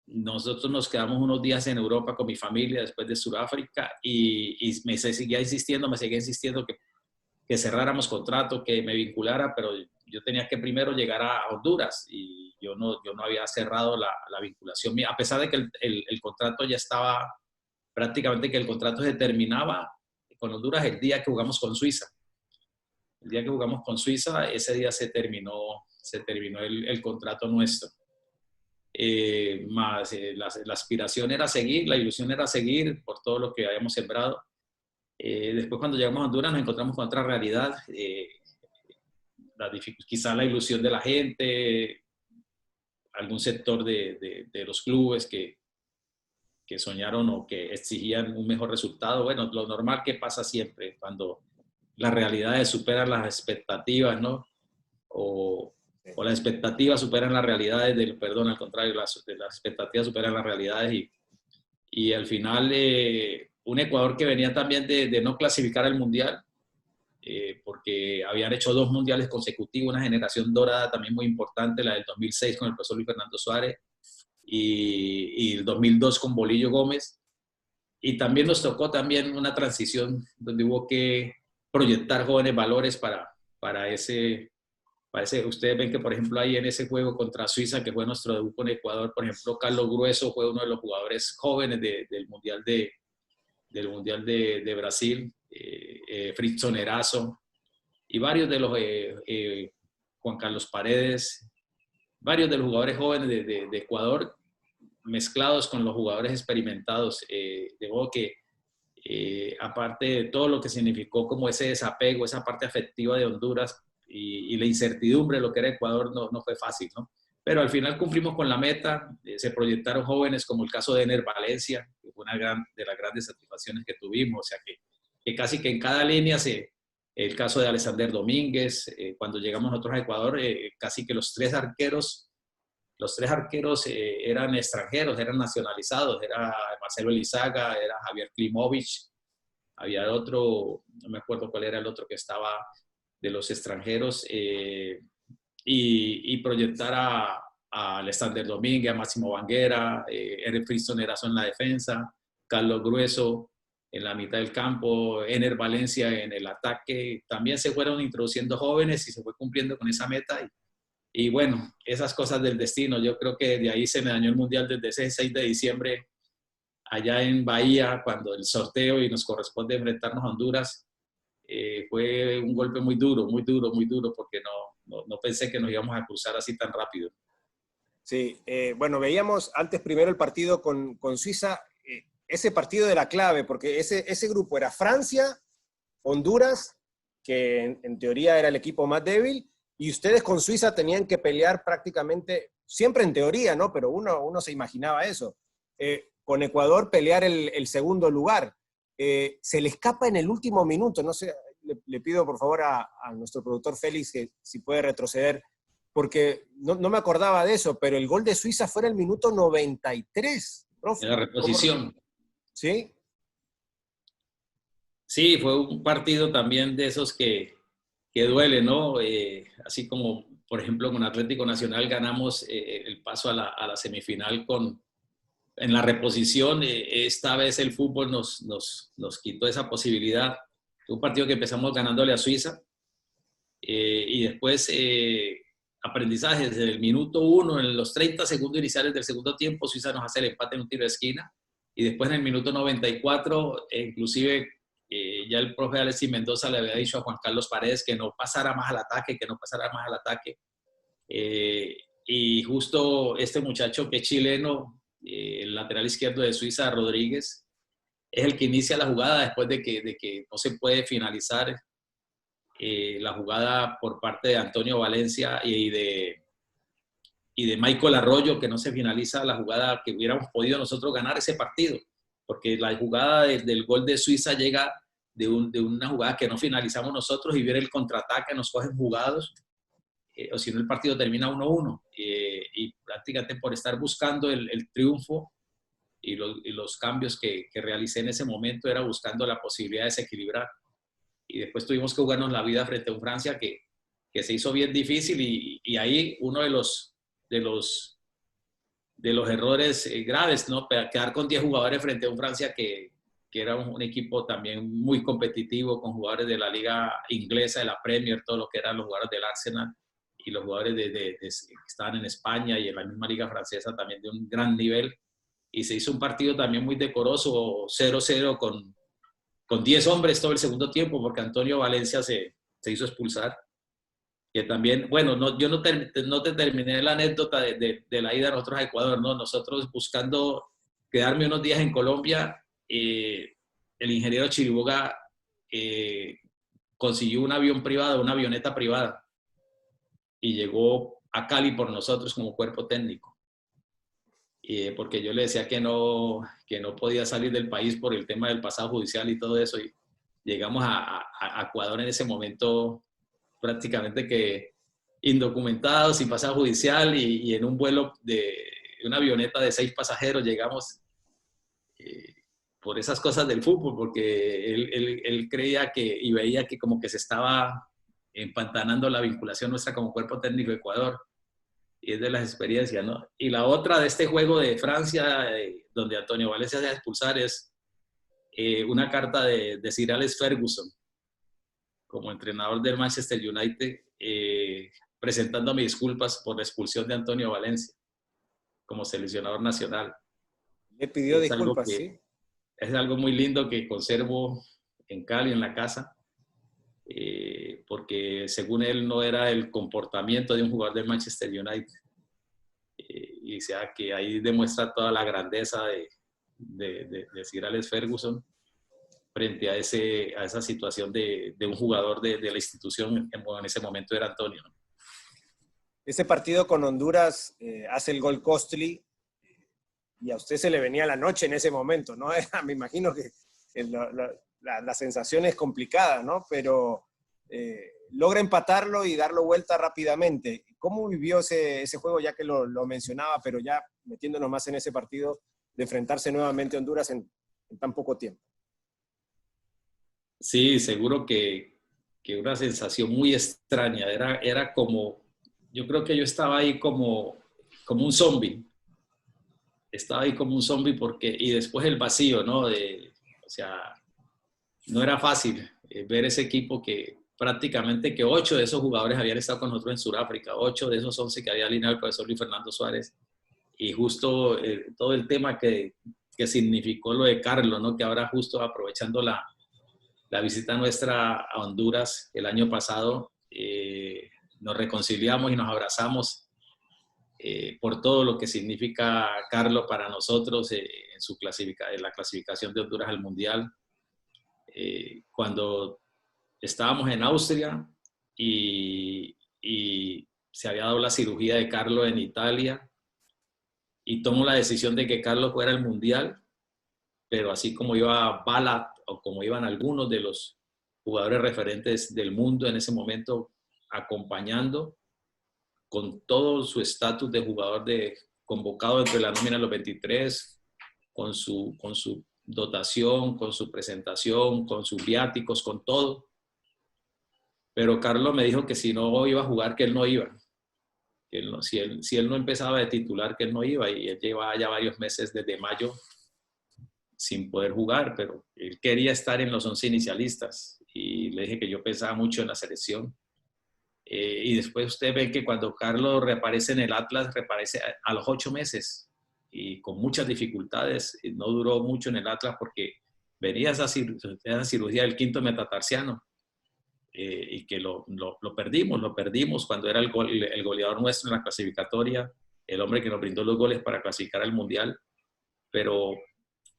Nosotros nos quedamos unos días en Europa con mi familia después de Sudáfrica y me seguía insistiendo que cerráramos contrato, que me vinculara, pero yo tenía que primero llegar a Honduras y yo no había cerrado la vinculación mía, a pesar de que el contrato ya estaba, prácticamente que el contrato se terminaba con Honduras el día que jugamos con Suiza. El día que jugamos con Suiza, ese día se terminó el contrato nuestro. La aspiración era seguir, la ilusión era seguir por todo lo que habíamos sembrado. Después cuando llegamos a Honduras nos encontramos con otra realidad, quizá la ilusión de la gente, algún sector de los clubes que soñaron o que exigían un mejor resultado. Bueno, lo normal que pasa siempre cuando las realidades superan las expectativas, ¿no? O las expectativas superan las realidades, perdón, al contrario, las expectativas superan las realidades y al final un Ecuador que venía también de no clasificar al Mundial, porque habían hecho 2 mundiales consecutivos, una generación dorada también muy importante, la del 2006 con el profesor Luis Fernando Suárez y el 2002 con Bolillo Gómez. Y también nos tocó también una transición donde hubo que proyectar jóvenes valores para ese. Ustedes ven que, por ejemplo, ahí en ese juego contra Suiza, que fue nuestro debut con Ecuador, por ejemplo, Carlos Grueso fue uno de los jugadores jóvenes del Mundial de Brasil, Frickson Erazo, y varios de los, Juan Carlos Paredes, varios de los jugadores jóvenes de Ecuador, mezclados con los jugadores experimentados, de modo que, aparte de todo lo que significó como ese desapego, esa parte afectiva de Honduras, y la incertidumbre de lo que era Ecuador no fue fácil, ¿no? Pero al final cumplimos con la meta, se proyectaron jóvenes como el caso de Ener Valencia, que fue una de las grandes satisfacciones que tuvimos, o sea que casi que en cada línea el caso de Alexander Domínguez, cuando llegamos nosotros a Ecuador, casi que los tres arqueros eran extranjeros, eran nacionalizados, era Marcelo Elizaga, era Javier Klimovich, había otro, no me acuerdo cuál era el otro que estaba de los extranjeros, y proyectar a Alexander Domínguez, a Máximo Banguera, Eric Frickson Erazo en la defensa, Carlos Grueso en la mitad del campo, Ener Valencia en el ataque. También se fueron introduciendo jóvenes y se fue cumpliendo con esa meta. Y bueno, esas cosas del destino, yo creo que de ahí se me dañó el Mundial desde ese 6 de diciembre, allá en Bahía, cuando el sorteo y nos corresponde enfrentarnos a Honduras. Fue un golpe muy duro, porque no pensé que nos íbamos a cruzar así tan rápido. Sí, bueno, veíamos antes primero el partido con Suiza, ese partido era clave, porque ese grupo era Francia, Honduras, que en teoría era el equipo más débil, y ustedes con Suiza tenían que pelear prácticamente, siempre en teoría, ¿no? Pero uno se imaginaba eso. Con Ecuador pelear el segundo lugar. Se le escapa en el último minuto, no sé, le pido por favor a nuestro productor Félix que si puede retroceder, porque no me acordaba de eso, pero el gol de Suiza fue en el minuto 93, profe. En la reposición. ¿Sí? Sí, fue un partido también de esos que duele, ¿no? Así como, por ejemplo, con Atlético Nacional ganamos el paso a la semifinal en la reposición. Esta vez el fútbol nos quitó esa posibilidad. Fue un partido que empezamos ganándole a Suiza y después aprendizaje desde el minuto 1, en los 30 segundos iniciales del segundo tiempo, Suiza nos hace el empate en un tiro de esquina y después en el minuto 94, inclusive ya el profe Alexis Mendoza le había dicho a Juan Carlos Paredes que no pasara más al ataque, y justo este muchacho que es chileno, el lateral izquierdo de Suiza, Rodríguez, es el que inicia la jugada después de que no se puede finalizar la jugada por parte de Antonio Valencia y de Michael Arroyo, que no se finaliza la jugada que hubiéramos podido nosotros ganar ese partido, porque la jugada del gol de Suiza llega de una jugada que no finalizamos nosotros y viene el contraataque, nos cogen jugados, o si no el partido termina 1-1, y prácticamente por estar buscando el triunfo y los cambios que realicé en ese momento era buscando la posibilidad de desequilibrar. Y después tuvimos que jugarnos la vida frente a un Francia que se hizo bien difícil, y ahí uno de los errores graves, ¿no? Quedar con 10 jugadores frente a un Francia que era un equipo también muy competitivo, con jugadores de la liga inglesa, de la Premier, todo lo que eran los jugadores del Arsenal y los jugadores que estaban en España y en la misma liga francesa también de un gran nivel. Y se hizo un partido también muy decoroso, 0-0 con 10 hombres todo el segundo tiempo, porque Antonio Valencia se hizo expulsar. Que también, bueno, yo no te terminé la anécdota de la ida nosotros a Ecuador, ¿no? Nosotros buscando quedarme unos días en Colombia, el ingeniero Chiriboga consiguió un avión privado, una avioneta privada, y llegó a Cali por nosotros como cuerpo técnico. Porque yo le decía que no podía salir del país por el tema del pasado judicial y todo eso, y llegamos a Ecuador en ese momento prácticamente que indocumentados, sin pasado judicial, y en un vuelo de una avioneta de 6 pasajeros llegamos por esas cosas del fútbol, porque él creía y veía que como que se estaba empantanando la vinculación nuestra como cuerpo técnico de Ecuador, y es de las experiencias, ¿no? Y la otra de este juego de Francia, donde Antonio Valencia se va a expulsar, es una carta de Sir Alex Ferguson, como entrenador del Manchester United, presentándome disculpas por la expulsión de Antonio Valencia como seleccionador nacional. Le pidió disculpas, ¿sí? Es algo muy lindo que conservo en Cali, en la casa, porque según él no era el comportamiento de un jugador del Manchester United. Y o sea que ahí demuestra toda la grandeza de Sir Alex Ferguson frente a esa situación de un jugador de la institución, en ese momento era Antonio, ¿no? Ese partido con Honduras hace el gol Costly, y a usted se le venía la noche en ese momento, ¿no? Me imagino que la sensación es complicada, ¿no? Pero logra empatarlo y darlo vuelta rápidamente. ¿Cómo vivió ese juego, ya que lo mencionaba, pero ya metiéndonos más en ese partido, de enfrentarse nuevamente a Honduras en tan poco tiempo? Sí, seguro que una sensación muy extraña. Era como, yo creo que yo estaba ahí como un zombie. Estaba ahí como un zombie y después el vacío, ¿no? O sea, no era fácil ver ese equipo que prácticamente 8 de esos jugadores habían estado con nosotros en Sudáfrica, 8 de esos 11 que había alineado el profesor Luis Fernando Suárez, y justo todo el tema que significó lo de Carlos, ¿no? Que ahora justo aprovechando la visita nuestra a Honduras el año pasado, nos reconciliamos y nos abrazamos por todo lo que significa Carlos para nosotros en la clasificación de Honduras al Mundial. Cuando estábamos en Austria y se había dado la cirugía de Carlos en Italia, y tomó la decisión de que Carlos fuera al Mundial, pero así como iba Balat o como iban algunos de los jugadores referentes del mundo en ese momento acompañando, con todo su estatus de jugador convocado entre la nómina de los 23, con su dotación, con su presentación, con sus viáticos, con todo. Pero Carlos me dijo que si no iba a jugar, que él no iba. Que si él no empezaba de titular, que él no iba. Y él lleva ya varios meses, desde mayo, sin poder jugar, pero él quería estar en los 11 inicialistas. Y le dije que yo pensaba mucho en la selección. Y después usted ve que cuando Carlos reaparece en el Atlas, reaparece a los 8 meses y con muchas dificultades. No duró mucho en el Atlas porque venía esa cirugía del quinto metatarsiano, y que lo perdimos cuando era el goleador nuestro en la clasificatoria, el hombre que nos brindó los goles para clasificar al Mundial. Pero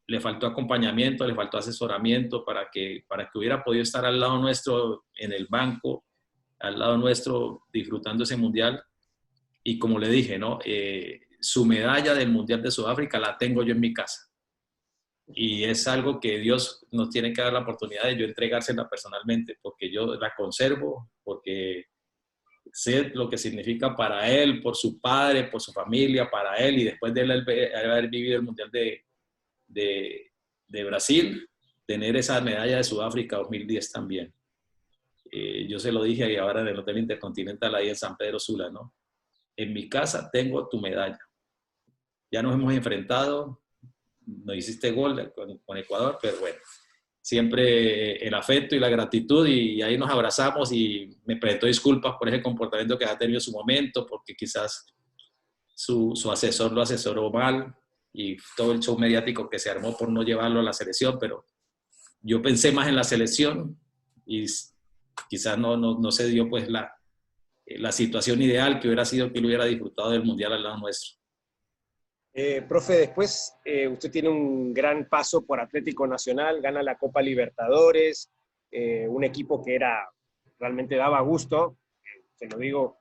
le faltó acompañamiento, le faltó asesoramiento para que hubiera podido estar al lado nuestro en el banco, al lado nuestro disfrutando ese mundial. Y como le dije, ¿no? Su medalla del Mundial de Sudáfrica la tengo yo en mi casa. Y es algo que Dios nos tiene que dar la oportunidad de yo entregársela personalmente, porque yo la conservo, porque sé lo que significa para él, por su padre, por su familia, para él, y después de él haber vivido el Mundial de Brasil, tener esa medalla de Sudáfrica 2010 también. Yo se lo dije y ahora en el Hotel Intercontinental ahí en San Pedro Sula, ¿no? En mi casa tengo tu medalla. Ya nos hemos enfrentado, no hiciste gol con Ecuador, pero bueno, siempre el afecto y la gratitud, y ahí nos abrazamos, y me presentó disculpas por ese comportamiento que ha tenido en su momento, porque quizás su asesor lo asesoró mal y todo el show mediático que se armó por no llevarlo a la selección, pero yo pensé más en la selección y quizás no se dio pues la situación ideal que hubiera sido que él hubiera disfrutado del Mundial al lado nuestro. Profe, después usted tiene un gran paso por Atlético Nacional, gana la Copa Libertadores, un equipo que realmente daba gusto, se lo digo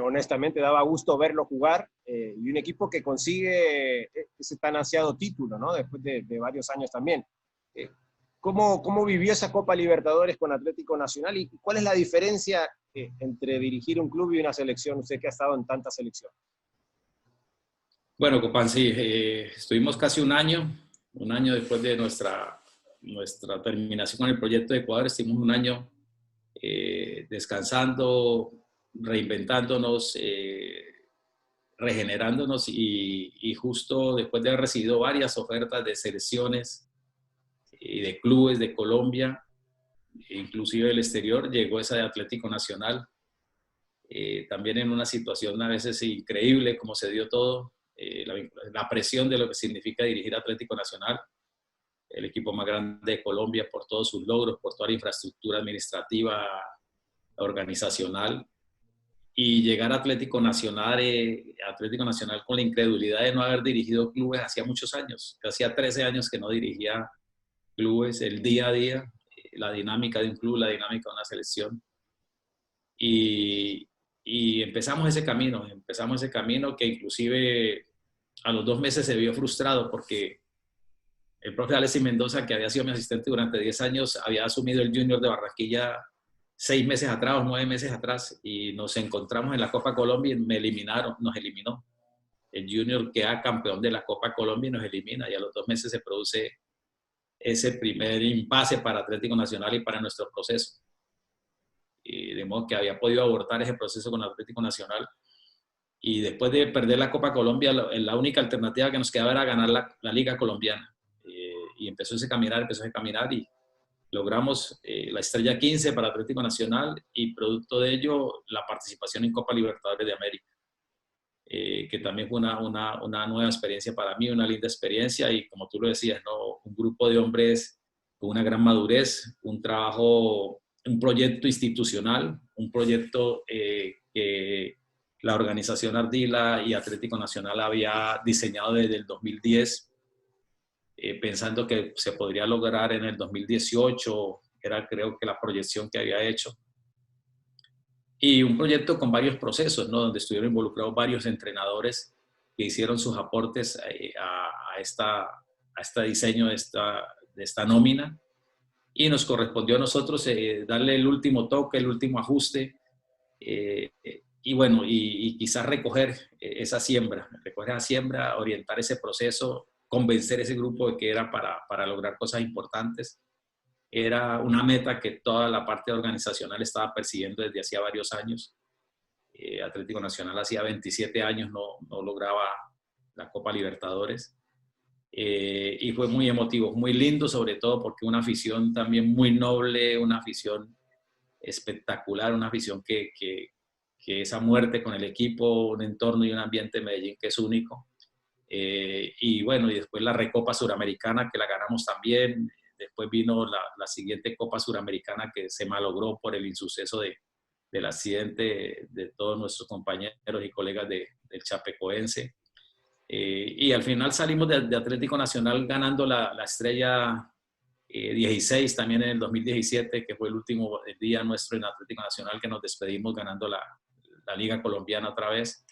honestamente, daba gusto verlo jugar, y un equipo que consigue ese tan ansiado título, ¿no? Después de varios años también. ¿Cómo vivió esa Copa Libertadores con Atlético Nacional y cuál es la diferencia entre dirigir un club y una selección? Usted que ha estado en tantas selecciones. Bueno, Copán, sí, estuvimos casi un año después de nuestra terminación con el proyecto de Ecuador, estuvimos un año descansando, reinventándonos, regenerándonos, y justo después de haber recibido varias ofertas de selecciones y de clubes de Colombia, inclusive del exterior, llegó esa de Atlético Nacional, también en una situación a veces increíble como se dio todo. La presión de lo que significa dirigir Atlético Nacional, el equipo más grande de Colombia, por todos sus logros, por toda la infraestructura administrativa, organizacional, y llegar a Atlético Nacional con la incredulidad de no haber dirigido clubes hacía muchos años, hacía 13 años que no dirigía clubes, el día a día, la dinámica de un club, la dinámica de una selección, y empezamos ese camino que inclusive a los 2 meses se vio frustrado porque el profe Alexis Mendoza, que había sido mi asistente durante 10 años, había asumido el Junior de Barranquilla 6 meses atrás o 9 meses atrás, y nos encontramos en la Copa Colombia y nos eliminó. El Junior queda campeón de la Copa Colombia y nos elimina, y a los 2 meses se produce ese primer impasse para Atlético Nacional y para nuestro proceso. Y de modo que había podido abortar ese proceso con Atlético Nacional. Y después de perder la Copa Colombia, la única alternativa que nos quedaba era ganar la Liga Colombiana. Y empezó ese caminar y logramos la estrella 15 para Atlético Nacional, y producto de ello la participación en Copa Libertadores de América, que también fue una nueva experiencia para mí, una linda experiencia, y como tú lo decías, ¿no? Un grupo de hombres con una gran madurez, un proyecto institucional, un proyecto que la organización Ardila y Atlético Nacional había diseñado desde el 2010, pensando que se podría lograr en el 2018, era creo que la proyección que había hecho. Y un proyecto con varios procesos, ¿no? Donde estuvieron involucrados varios entrenadores que hicieron sus aportes a este diseño de esta nómina. Y nos correspondió a nosotros darle el último toque, el último ajuste, y bueno, y quizás recoger esa siembra, orientar ese proceso, convencer a ese grupo de que era para lograr cosas importantes. Era una meta que toda la parte organizacional estaba persiguiendo desde hacía varios años. Atlético Nacional hacía 27 años no lograba la Copa Libertadores. Y fue muy emotivo, muy lindo, sobre todo porque una afición también muy noble, una afición espectacular, una afición que esa muerte con el equipo, un entorno y un ambiente en Medellín que es único. Y bueno, y después la Recopa Suramericana, que la ganamos también. Después vino la siguiente Copa Suramericana, que se malogró por el insuceso del accidente de todos nuestros compañeros y colegas del Chapecoense. Y al final salimos de Atlético Nacional ganando la estrella 16 también en el 2017, que fue el último día nuestro en Atlético Nacional, que nos despedimos ganando la Liga Colombiana otra vez.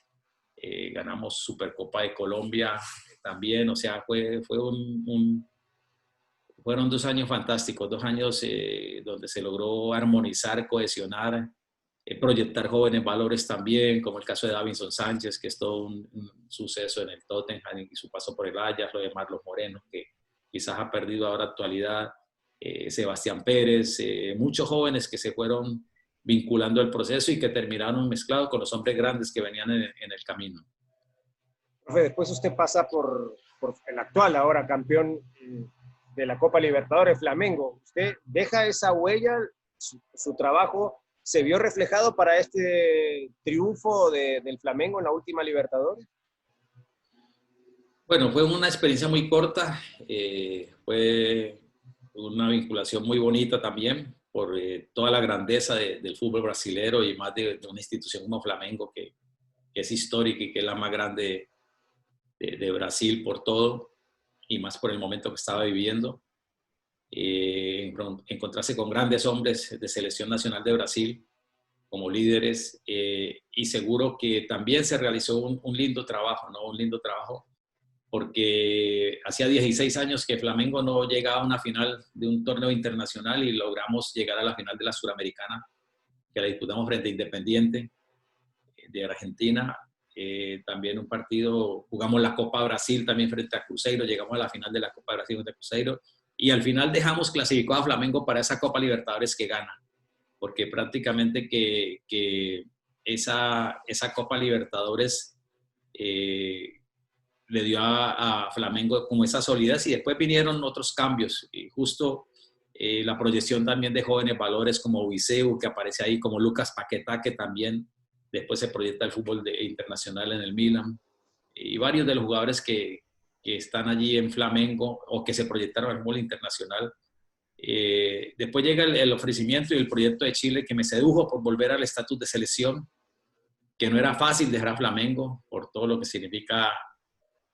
Ganamos Supercopa de Colombia también, o sea, fueron 2 años fantásticos, 2 años donde se logró armonizar, cohesionar, proyectar jóvenes valores también, como el caso de Davinson Sánchez, que es todo un suceso en el Tottenham y su paso por el Ajax, lo de Marlos Moreno, que quizás ha perdido ahora actualidad, Sebastián Pérez, muchos jóvenes que se fueron vinculando al proceso y que terminaron mezclados con los hombres grandes que venían en el camino. Profe, después usted pasa por el actual, ahora campeón de la Copa Libertadores, Flamengo. Usted deja esa huella, su trabajo se vio reflejado para este triunfo del Flamengo en la última Libertadores. Bueno, fue una experiencia muy corta, fue una vinculación muy bonita también por toda la grandeza del fútbol brasilero y más de una institución como Flamengo que es histórica y que es la más grande de Brasil por todo y más por el momento que estaba viviendo. Encontrarse con grandes hombres de selección nacional de Brasil como líderes y seguro que también se realizó un lindo trabajo, ¿no? Un lindo trabajo porque hacía 16 años que Flamengo no llegaba a una final de un torneo internacional y logramos llegar a la final de la Suramericana, que la disputamos frente a Independiente de Argentina. También un partido, jugamos la Copa Brasil también frente a Cruzeiro, llegamos a la final de la Copa Brasil frente a Cruzeiro y al final dejamos clasificado a Flamengo para esa Copa Libertadores que gana, porque prácticamente que esa Copa Libertadores le dio a Flamengo como esa solidez y después vinieron otros cambios y justo la proyección también de jóvenes valores como Viseu, que aparece ahí, como Lucas Paquetá, que también después se proyecta el fútbol internacional en el Milan, y varios de los jugadores que están allí en Flamengo o que se proyectaron al fútbol internacional. Después llega el ofrecimiento y el proyecto de Chile que me sedujo por volver al estatus de selección, que no era fácil dejar a Flamengo por todo lo que significa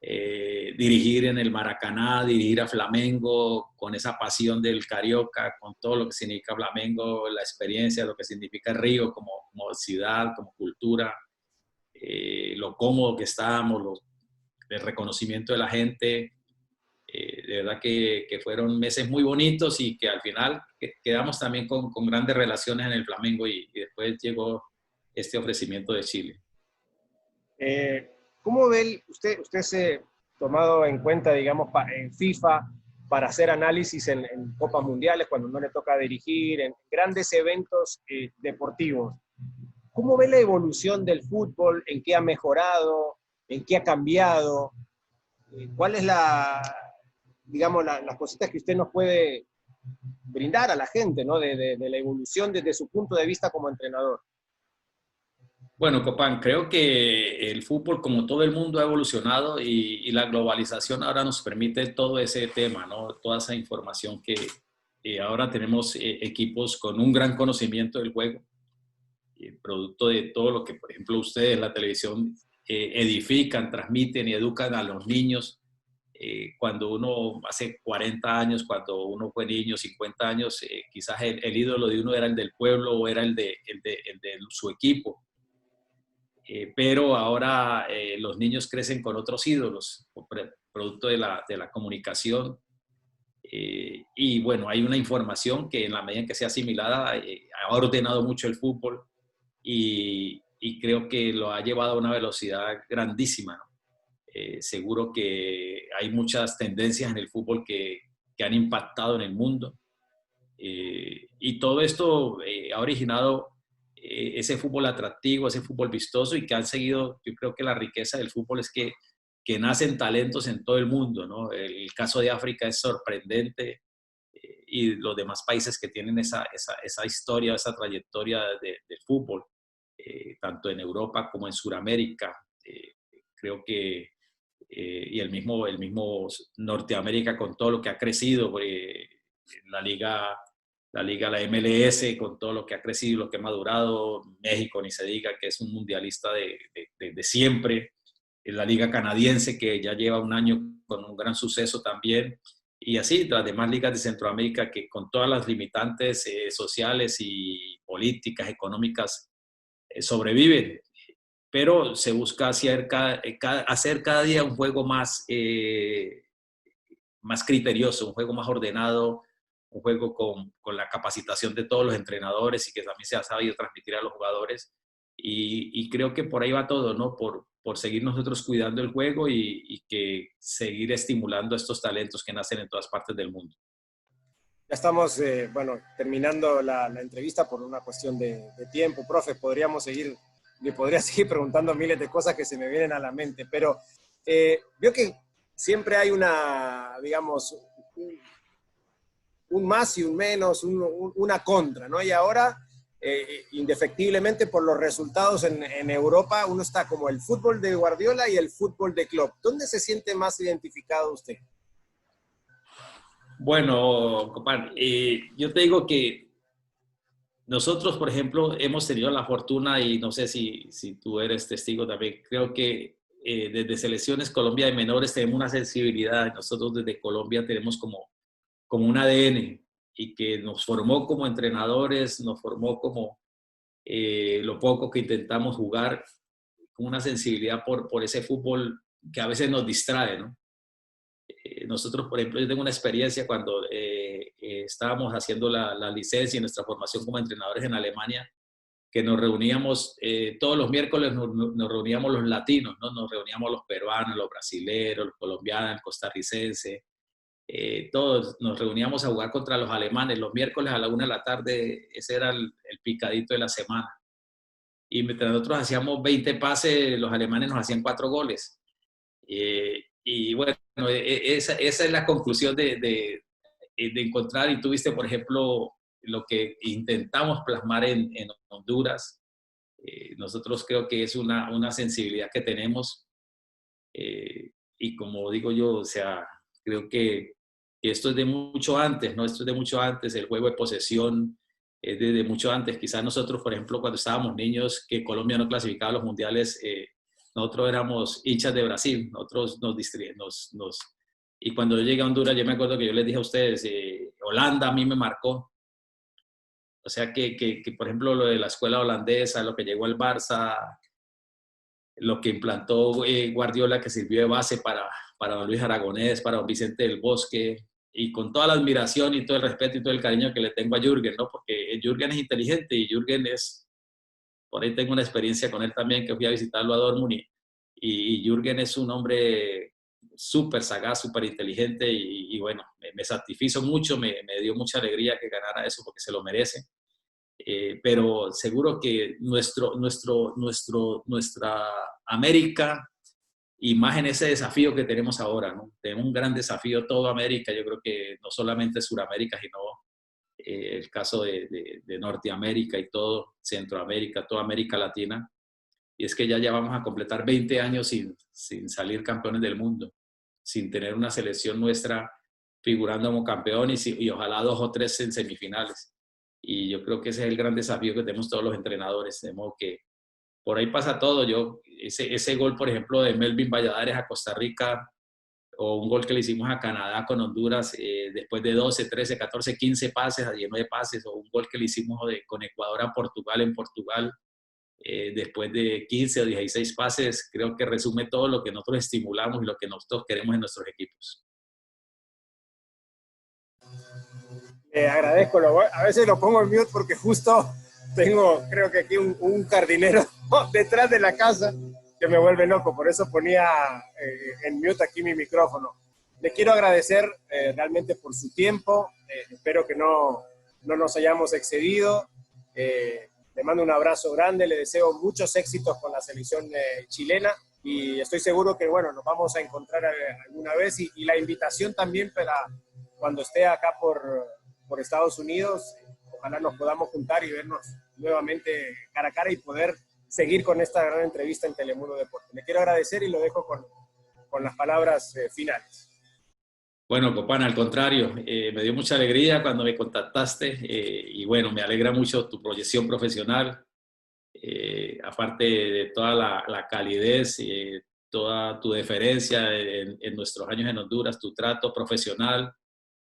dirigir en el Maracaná, dirigir a Flamengo con esa pasión del Carioca, con todo lo que significa Flamengo, la experiencia, lo que significa Río como ciudad, como cultura, lo cómodo que estábamos, el reconocimiento de la gente. De verdad que fueron meses muy bonitos y que al final quedamos también con grandes relaciones en el Flamengo y después llegó este ofrecimiento de Chile. ¿Cómo ve usted se tomado en cuenta, digamos, en FIFA para hacer análisis en Copas Mundiales, cuando no le toca dirigir, en grandes eventos deportivos? ¿Cómo ve la evolución del fútbol? ¿En qué ha mejorado? ¿En qué ha cambiado? ¿Cuál es digamos, las cositas que usted nos puede brindar a la gente, ¿no? de la evolución desde su punto de vista como entrenador? Bueno, Copán, creo que el fútbol, como todo el mundo, ha evolucionado y la globalización ahora nos permite todo ese tema, ¿no? Toda esa información que ahora tenemos equipos con un gran conocimiento del juego, producto de todo lo que, por ejemplo, ustedes en la televisión edifican, transmiten y educan a los niños. Cuando uno hace 40 años, cuando uno fue niño, 50 años, quizás el ídolo de uno era el del pueblo o era el de su equipo. Pero ahora los niños crecen con otros ídolos, producto de la comunicación. Y bueno, hay una información que en la medida en que sea asimilada ha ordenado mucho el fútbol y creo que lo ha llevado a una velocidad grandísima, ¿no? Seguro que hay muchas tendencias en el fútbol que han impactado en el mundo. Y todo esto ha originado ese fútbol atractivo, ese fútbol vistoso y que han seguido. Yo creo que la riqueza del fútbol es que nacen talentos en todo el mundo, ¿no? El caso de África es sorprendente y los demás países que tienen esa historia, esa trayectoria del fútbol, tanto en Europa como en Sudamérica. Creo que y el mismo Norteamérica con todo lo que ha crecido, la liga, la MLS con todo lo que ha crecido, lo que ha madurado, México ni se diga que es un mundialista de siempre, en la liga canadiense, que ya lleva un año con un gran suceso también, y así las demás ligas de Centroamérica que con todas las limitantes sociales y políticas, económicas, sobreviven, pero se busca hacer cada día un juego más criterioso, un juego más ordenado, un juego con la capacitación de todos los entrenadores y que también se ha sabido transmitir a los jugadores. Y creo que por ahí va todo, ¿no? Por seguir nosotros cuidando el juego y que seguir estimulando a estos talentos que nacen en todas partes del mundo. Ya estamos, bueno, terminando la entrevista por una cuestión de tiempo. Profe, le podría seguir preguntando miles de cosas que se me vienen a la mente, pero veo que siempre hay digamos, un más y un menos, una contra, ¿no? Y ahora, indefectiblemente por los resultados en Europa, uno está como el fútbol de Guardiola y el fútbol de Klopp. ¿Dónde se siente más identificado usted? Bueno, compadre, yo te digo que nosotros, por ejemplo, hemos tenido la fortuna, y no sé si tú eres testigo también, creo que desde Selecciones Colombia de menores tenemos una sensibilidad, nosotros desde Colombia tenemos como un ADN y que nos formó como entrenadores, nos formó como lo poco que intentamos jugar, con una sensibilidad por ese fútbol que a veces nos distrae, ¿no? Nosotros, por ejemplo, yo tengo una experiencia cuando estábamos haciendo la licencia y nuestra formación como entrenadores en Alemania, que nos reuníamos todos los miércoles, nos reuníamos los latinos, ¿no? Nos reuníamos los peruanos, los brasileños, los colombianos, el costarricense, todos nos reuníamos a jugar contra los alemanes los miércoles a la 1 de la tarde, ese era el picadito de la semana. Y mientras nosotros hacíamos 20 pases, los alemanes nos hacían 4 goles. Y bueno, esa es la conclusión de encontrar, y tuviste, por ejemplo, lo que intentamos plasmar en Honduras. Nosotros creo que es una sensibilidad que tenemos, y como digo yo, o sea, creo que esto es de mucho antes, ¿no? Esto es de mucho antes, el juego de posesión es de mucho antes. Quizás nosotros, por ejemplo, cuando estábamos niños, que Colombia no clasificaba a los mundiales, nosotros éramos hinchas de Brasil, nosotros y cuando yo llegué a Honduras, yo me acuerdo que yo les dije a ustedes, Holanda a mí me marcó. O sea que, por ejemplo, lo de la escuela holandesa, lo que llegó al Barça, lo que implantó Guardiola, que sirvió de base para don Luis Aragonés, para don Vicente del Bosque, y con toda la admiración y todo el respeto y todo el cariño que le tengo a Jürgen, ¿no? Porque Jürgen es inteligente y Jürgen por ahí tengo una experiencia con él también, que fui a visitarlo a Dortmund, y Jürgen es un hombre súper sagaz, súper inteligente, y bueno, me satisfizo mucho, me dio mucha alegría que ganara eso porque se lo merece. Pero seguro que nuestra América, y más en ese desafío que tenemos ahora, ¿no? Tenemos un gran desafío toda América, yo creo que no solamente Suramérica, sino el caso de Norteamérica y todo, Centroamérica, toda América Latina, y es que ya vamos a completar 20 años sin salir campeones del mundo, sin tener una selección nuestra figurando como campeón y ojalá 2 o 3 en semifinales. Y yo creo que ese es el gran desafío que tenemos todos los entrenadores, de modo que por ahí pasa todo. Ese gol, por ejemplo, de Melvin Valladares a Costa Rica, o un gol que le hicimos a Canadá con Honduras, después de 12, 13, 14, 15 pases, a 19 pases, o un gol que le hicimos con Ecuador a Portugal en Portugal, después de 15 o 16 pases, creo que resume todo lo que nosotros estimulamos y lo que nosotros queremos en nuestros equipos. Agradezco, a veces lo pongo en mute porque justo tengo, creo que aquí un jardinero detrás de la casa que me vuelve loco, por eso ponía en mute aquí mi micrófono. Le quiero agradecer realmente por su tiempo, espero que no nos hayamos excedido. Le mando un abrazo grande, le deseo muchos éxitos con la selección chilena, y estoy seguro que, bueno, nos vamos a encontrar alguna vez, y la invitación también para cuando esté acá por Estados Unidos, ojalá nos podamos juntar y vernos nuevamente cara a cara y poder seguir con esta gran entrevista en Telemundo Deportes. Le quiero agradecer y lo dejo con las palabras finales. Bueno, Copán, al contrario, me dio mucha alegría cuando me contactaste, y bueno, me alegra mucho tu proyección profesional, aparte de toda la calidez, toda tu deferencia en nuestros años en Honduras, tu trato profesional,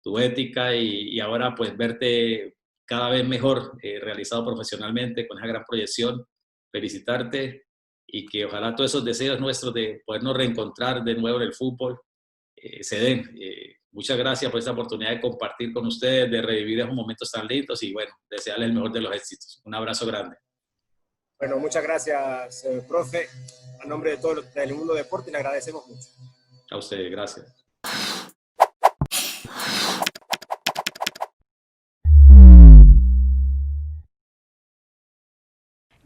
tu ética y ahora pues verte cada vez mejor realizado profesionalmente con esa gran proyección. Felicitarte y que ojalá todos esos deseos nuestros de podernos reencontrar de nuevo en el fútbol se den. Muchas gracias por esta oportunidad de compartir con ustedes, de revivir esos momentos tan lindos y bueno, desearles el mejor de los éxitos. Un abrazo grande. Bueno, muchas gracias, profe. A nombre de todo el mundo deporte le agradecemos mucho. A ustedes, gracias.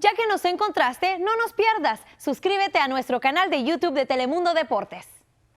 Ya que nos encontraste, no nos pierdas. Suscríbete a nuestro canal de YouTube de Telemundo Deportes.